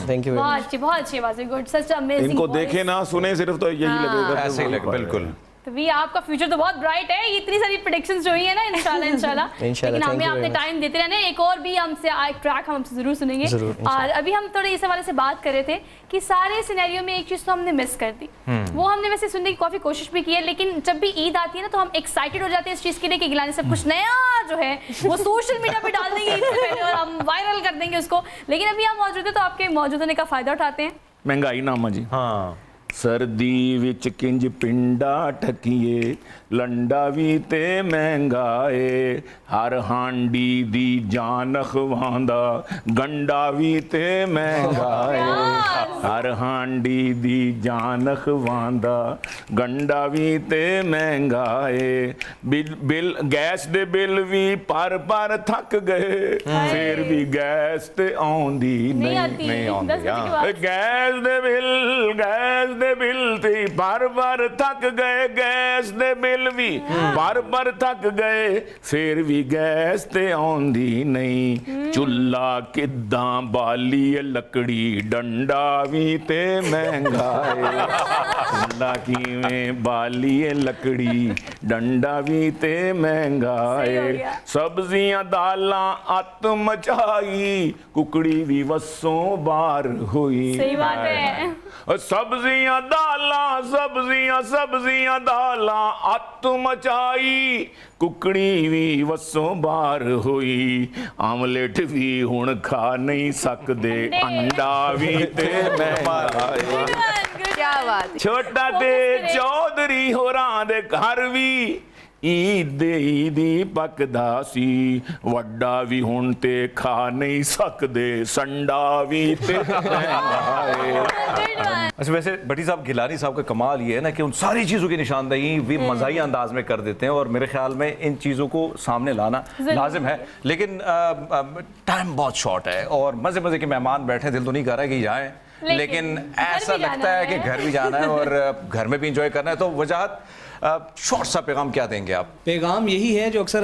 Thank you very बहुत अच्छी आवाज है। Good such amazing. इनको देखे ना सुने सिर्फ तो यही लगेगा ऐसे ही लगे बिल्कुल। तो भी आपका फ्यूचर तो बहुत ब्राइट है, इतनी सारी प्रेडिक्शंस जो हुई है ना, इंशाल्लाह लेकिन हमें आपने टाइम देते रहना। एक और भी हमसे एक ट्रैक हम हमसे जरूर सुनेंगे। और अभी हम थोड़े इस हवाले से बात कर रहे थे कि सारे सिनेरियो में एक चीज़ तो हमने मिस कर दी, वो हमने वैसे सुनने की काफ़ी कोशिश भी की है, लेकिन जब भी ईद आती है ना तो हम एक्साइटेड हो जाते हैं इस चीज़ के लिए कि गिलानी सब कुछ नया जो है वो सोशल मीडिया पे डाल देंगे ईद से पहले और हम वायरल कर देंगे उसको। लेकिन अभी हम मौजूद है तो आपके मौजूद होने का फ़ायदा उठाते हैं। महंगाई नामा जी। हाँ ਸਰਦੀ ਵਿੱਚ ਕਿੰਜ ਪਿੰਡਾ ਠਕੀਏ ਲੰਡਾ ਵੀ ਤੇ ਮਹਿੰਗਾਏ ਹਰ ਹਾਂਡੀ ਦੀ ਜਾਨ ਖਵਾਂਦਾ ਗੰਡਾ ਵੀ ਤੇ ਮਹਿੰਗਾਏ ਹਰ ਹਾਂਡੀ ਦੀ ਜਾਨ ਖਵਾਂਦਾ ਗੰਡਾ ਵੀ ਤੇ ਮਹਿੰਗਾਏ ਬਿੱਲ ਗੈਸ ਦੇ ਬਿੱਲ ਵੀ ਪਰ ਥੱਕ ਗਏ ਫੇਰ ਵੀ ਗੈਸ ਤੇ ਆਉਂਦੀ नहीं ਨਹੀਂ आती नहीं आती, 10 बजे के बाद। ਗੈਸ ਦੇ ਬਿੱਲ ਤੇ ਪਰ ਥੱਕ ਗਏ ਗੈਸ ਦੇ ਬਿੱਲ ਵੀ ਪਰ ਥੱਕ ਗਏ ਫੇਰ ਵੀ ਗੈਸ ਤੇ ਆਉਂਦੀ ਨਹੀਂ ਚੁੱਲਾ ਕਿੱਦਾਂ ਬਾਲੀਏ ਲੱਕੜੀ ਡੰਡਾ ਵੀ ਤੇ ਮਹਿੰਗਾ ਏ ਚੁੱਲਾ ਕਿਵੇਂ ਬਾਲੀਏ ਲੱਕੜੀ ਡੰਡਾ ਵੀ ਤੇ ਮਹਿੰਗਾ ਏ ਸਬਜ਼ੀਆਂ ਦਾਲਾਂ ਅੱਤ ਮਚਾਈ ਕੁਕੜੀ ਵੀ ਵਸੋਂ ਬਾਹਰ ਹੋਈ सही बात है। ਸਬਜ਼ੀਆਂ ਦਾਲਾਂ ਅੱਤ ਮਚਾਈ ਕੁਕੜੀ ਵੀ ਵਸੋਂ ਬਾਹਰ ਹੋਈ ਆਮਲੇਟ ਵੀ ਹੁਣ ਖਾ ਨਹੀਂ ਸਕਦੇ ਅੰਡਾ ਵੀ ਤੇ ਮਹਿੰਗਾ ਏ क्या बात है। ਛੋਟਾ ਤੇ ਚੌਧਰੀ ਹੋਰਾਂ ਦੇ ਘਰ ਵੀ ਈਦੀ ਪੱਕਦਾ ਸੀ ਵੱਡਾ ਵੀ ਹੁਣ ਤੇ ਖਾ ਨਹੀਂ ਸਕਦੇ ਸੰਡਾ ਵੀ ਤੇ अच्छा वैसे भट्टी साहब, गिलानी साहब का कमाल ये है ना कि उन सारी चीज़ों की निशानदेही भी मज़ाही अंदाज में कर देते हैं और मेरे ख्याल में इन चीज़ों को सामने लाना लाजिम है। लेकिन टाइम बहुत शॉर्ट है और मज़े मज़े के मेहमान बैठे, दिल तो नहीं कर रहा है कि जाएं, लेकिन ऐसा लगता है कि घर भी जाना है और घर में भी इंजॉय करना है। तो वजाहत शॉर्ट सा पैगाम क्या देंगे आप? पैगाम यही है जो अक्सर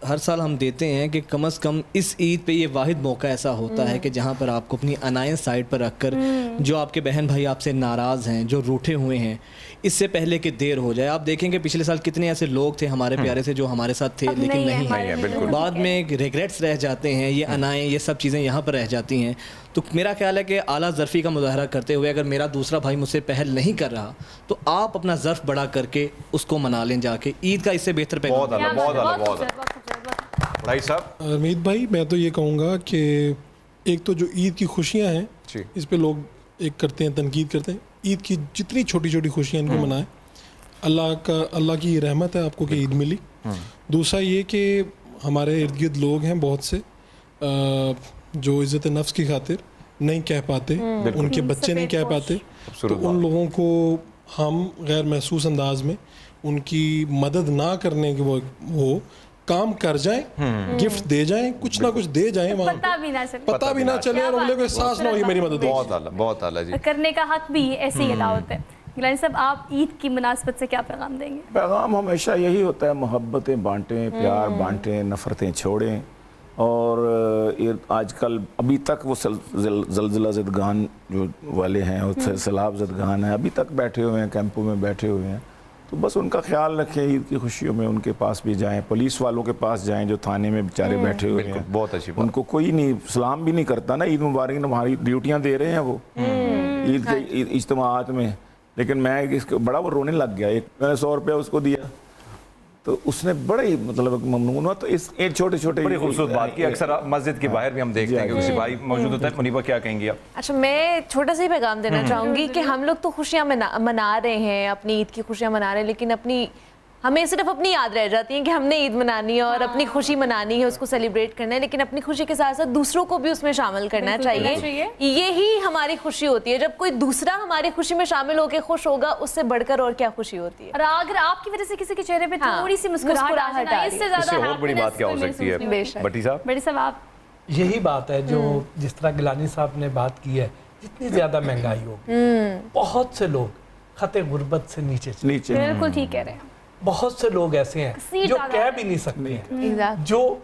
हर साल हम देते हैं कि कम से कम इस ईद पे ये वाहिद मौका ऐसा होता है कि जहाँ पर आपको अपनी अनायत साइड पर रखकर जो आपके बहन भाई आपसे नाराज़ हैं, जो रूठे हुए हैं, इससे पहले कि देर हो जाए। आप देखेंगे पिछले साल कितने ऐसे लोग थे हमारे प्यारे से जो हमारे साथ थे लेकिन नहीं है, बिल्कुल। बाद में रिग्रेट्स रह जाते हैं, ये अनाएँ ये सब चीज़ें यहाँ पर रह जाती हैं। तो मेरा ख्याल है कि आला ज़र्फ़ी का मुज़ाहरा करते हुए अगर मेरा दूसरा भाई मुझसे पहल नहीं कर रहा तो आप अपना ज़र्फ़ बढ़ा करके उसको मना लें जाके। ईद का इससे बेहतर पैगाम बहुत आला, बहुत आला, बहुत आला। भाई साहब, अमीद भाई, मैं तो ये कहूँगा कि एक तो जो ईद की खुशियाँ हैं इस पे लोग एक करते हैं, तनकीद करते हैं। ईद की जितनी छोटी छोटी खुशियाँ इनको मनाएं, अल्लाह की रहमत है आपको कि ईद मिली। दूसरा ये कि हमारे इर्द गिर्द लोग हैं बहुत से जो इज़्ज़त नफ्स की खातिर नहीं कह पाते, उनके बच्चे नहीं कह पाते, तो उन लोगों को हम गैर महसूस अंदाज में उनकी मदद ना करने के वो काम कर जाएं, गिफ्ट दे जाएं, कुछ ना कुछ दे जाएं, वहाँ पता भी ना चले और अगले को एहसास ना हो ये मेरी मदद हो। बहुत आला जी। करने का हक भी ऐसे ही अदा होता है। गिलानी साहब, आप ईद की मुनासबत से क्या पैगाम देंगे? पैगाम हमेशा यही होता है, मोहब्बतें बांटें, प्यार बांटें, नफ़रतें छोड़ें। और ये आजकल अभी तक वो जलजिला ज़दगान जो वाले हैं और सैलाब ज़दगान है अभी तक बैठे हुए हैं, कैंपों में बैठे हुए हैं। तो बस उनका ख्याल रखें, ईद की खुशियों में उनके पास भी जाएं, पुलिस वालों के पास जाएं जो थाने में बेचारे बैठे हुए हैं। बहुत अच्छी बात। उनको कोई नहीं सलाम भी नहीं करता ना, ईद मुबारक, हमारी ड्यूटियाँ दे रहे हैं वो ईद के इज्तिमात में। लेकिन मैं इसको बड़ा वो रोने लग गया। मैंने 100 रुपया उसको दिया तो उसने बड़े ही मतलब ममनून हुआ। तो इस एक छोटे छोटे बड़ी खूबसूरत बात की। अक्सर मस्जिद के बाहर भी हम देखते हैं कि किसी भाई मौजूद होता है। मुनीबा, क्या कहेंगी आप? अच्छा, मैं छोटा सा ही पैगाम देना चाहूँगी कि हम लोग तो खुशियाँ मना रहे हैं, अपनी ईद की खुशियाँ मना रहे हैं, लेकिन हमें सिर्फ अपनी याद रह जाती है कि हमने ईद मनानी है और अपनी खुशी मनानी है, उसको सेलिब्रेट करना है, लेकिन अपनी खुशी के साथ साथ दूसरों को भी उसमें शामिल करना चाहिए। यही हमारी खुशी होती है। जब कोई दूसरा हमारी खुशी में शामिल होकर खुश होगा, उससे बढ़कर और क्या खुशी होती है। और अगर आपकी वजह से किसी के चेहरे पे थोड़ी सी मुस्कुराहट आ जाए, इससे ज्यादा और बड़ी बात क्या हो सकती है? भट्टी साहब, आप यही बात है जो जिस तरह गिलानी साहब ने बात की है, जितनी ज्यादा महंगाई होगी बहुत से लोग खते गुर्बत से नीचे बिल्कुल ठीक कह रहे हैं। बहुत से लोग ऐसे हैं जो कह भी नहीं सकते हैं, जो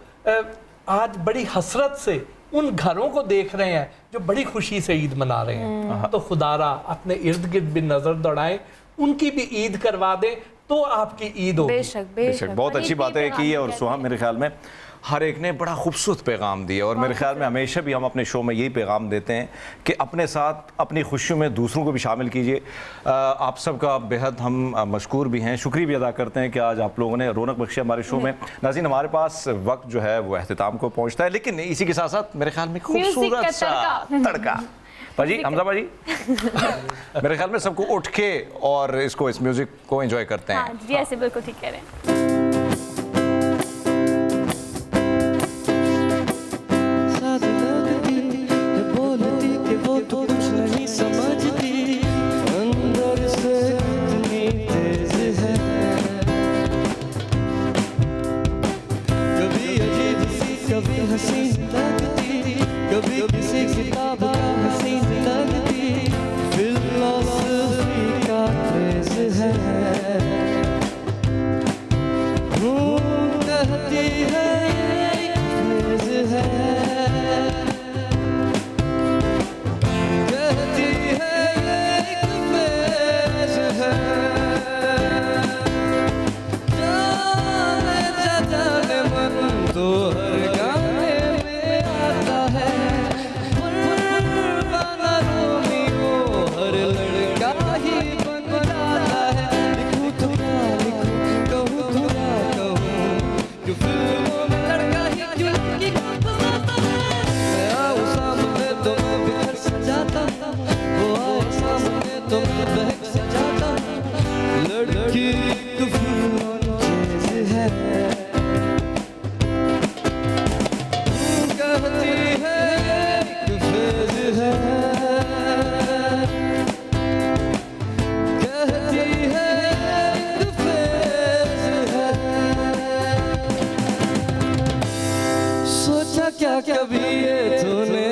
आज बड़ी हसरत से उन घरों को देख रहे हैं जो बड़ी खुशी से ईद मना रहे हैं। तो खुदारा अपने इर्द गिर्द भी नजर दौड़ाएं, उनकी भी ईद करवा दें तो आपकी ईद होगी। बेशक बेशक, बहुत अच्छी बात है कि, और सुहा मेरे ख्याल में हर एक ने बड़ा खूबसूरत पैगाम दिया, और मेरे ख्याल में हमेशा भी हम अपने शो में यही पैगाम देते हैं कि अपने साथ अपनी खुशियों में दूसरों को भी शामिल कीजिए। आप सबका बेहद हम मशकूर भी हैं, शुक्रिया भी अदा करते हैं कि आज आप लोगों ने रौनक बख्शी हमारे शो में। नाज़रीन, हमारे पास वक्त जो है वो अख्तिताम को पहुँचता है, लेकिन इसी के साथ साथ मेरे ख्याल में खूबसूरत सा तड़का भाजी, हमजा भाजी मेरे ख्याल में सबको उठ के और इस म्यूजिक को एंजॉय करते हैं। हाँ जी, ऐसे बिल्कुल ठीक कह रहे हैं। कभी किसी किताब का हसीन लगती, फिलॉसफी का क्रेज़ है। कहती है क्रेज़ है, कहती है क्रेज़ है। जाने मन तो हर गाने में आता है, परवाना रोमियो हर लड़का ही बन जाता है। लिखूं तो क्या लिखूं, कहूँ तो क्या कहूँ, कि फिल्मों में लड़का ही क्यों लड़की को फंसाता है। मैं आऊँ सामने तो मैं बिखर सा जाता, वो आए सामने तो मैं बहक सा जाता। लड़की तो फिल्मों में है, कहती है कि फेज़ है, कहती है कि फेज़ है। सोचा क्या कभी ये तूने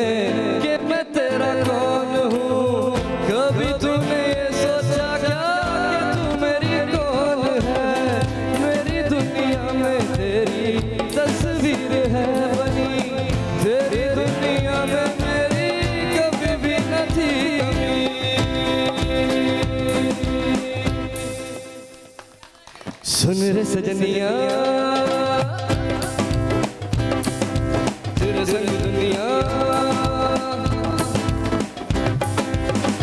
कि मैं तेरा कौन हूँ, कभी तूने ये सोचा क्या कि तू मेरी कौन है। मेरी दुनिया में तेरी तस्वीर है बनी, तेरी दुनिया में मेरी कभी भी न थी कमी। सुन रे सजनिया, तेरे संग दुनिया,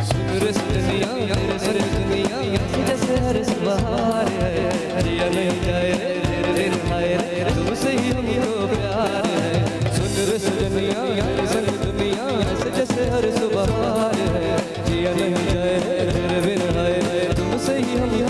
सुन रे सजनिया, तेरे संग दुनिया, जैसे हर बहार है। जिया नहीं जाए रे दिन आए रे, तुमसे ही हमको प्यार है। सुन रे सजनिया, तेरे संग दुनिया, ऐसे जैसे हर सुबह है। जिया नहीं जाए रे दिन आए रे, तुमसे ही हम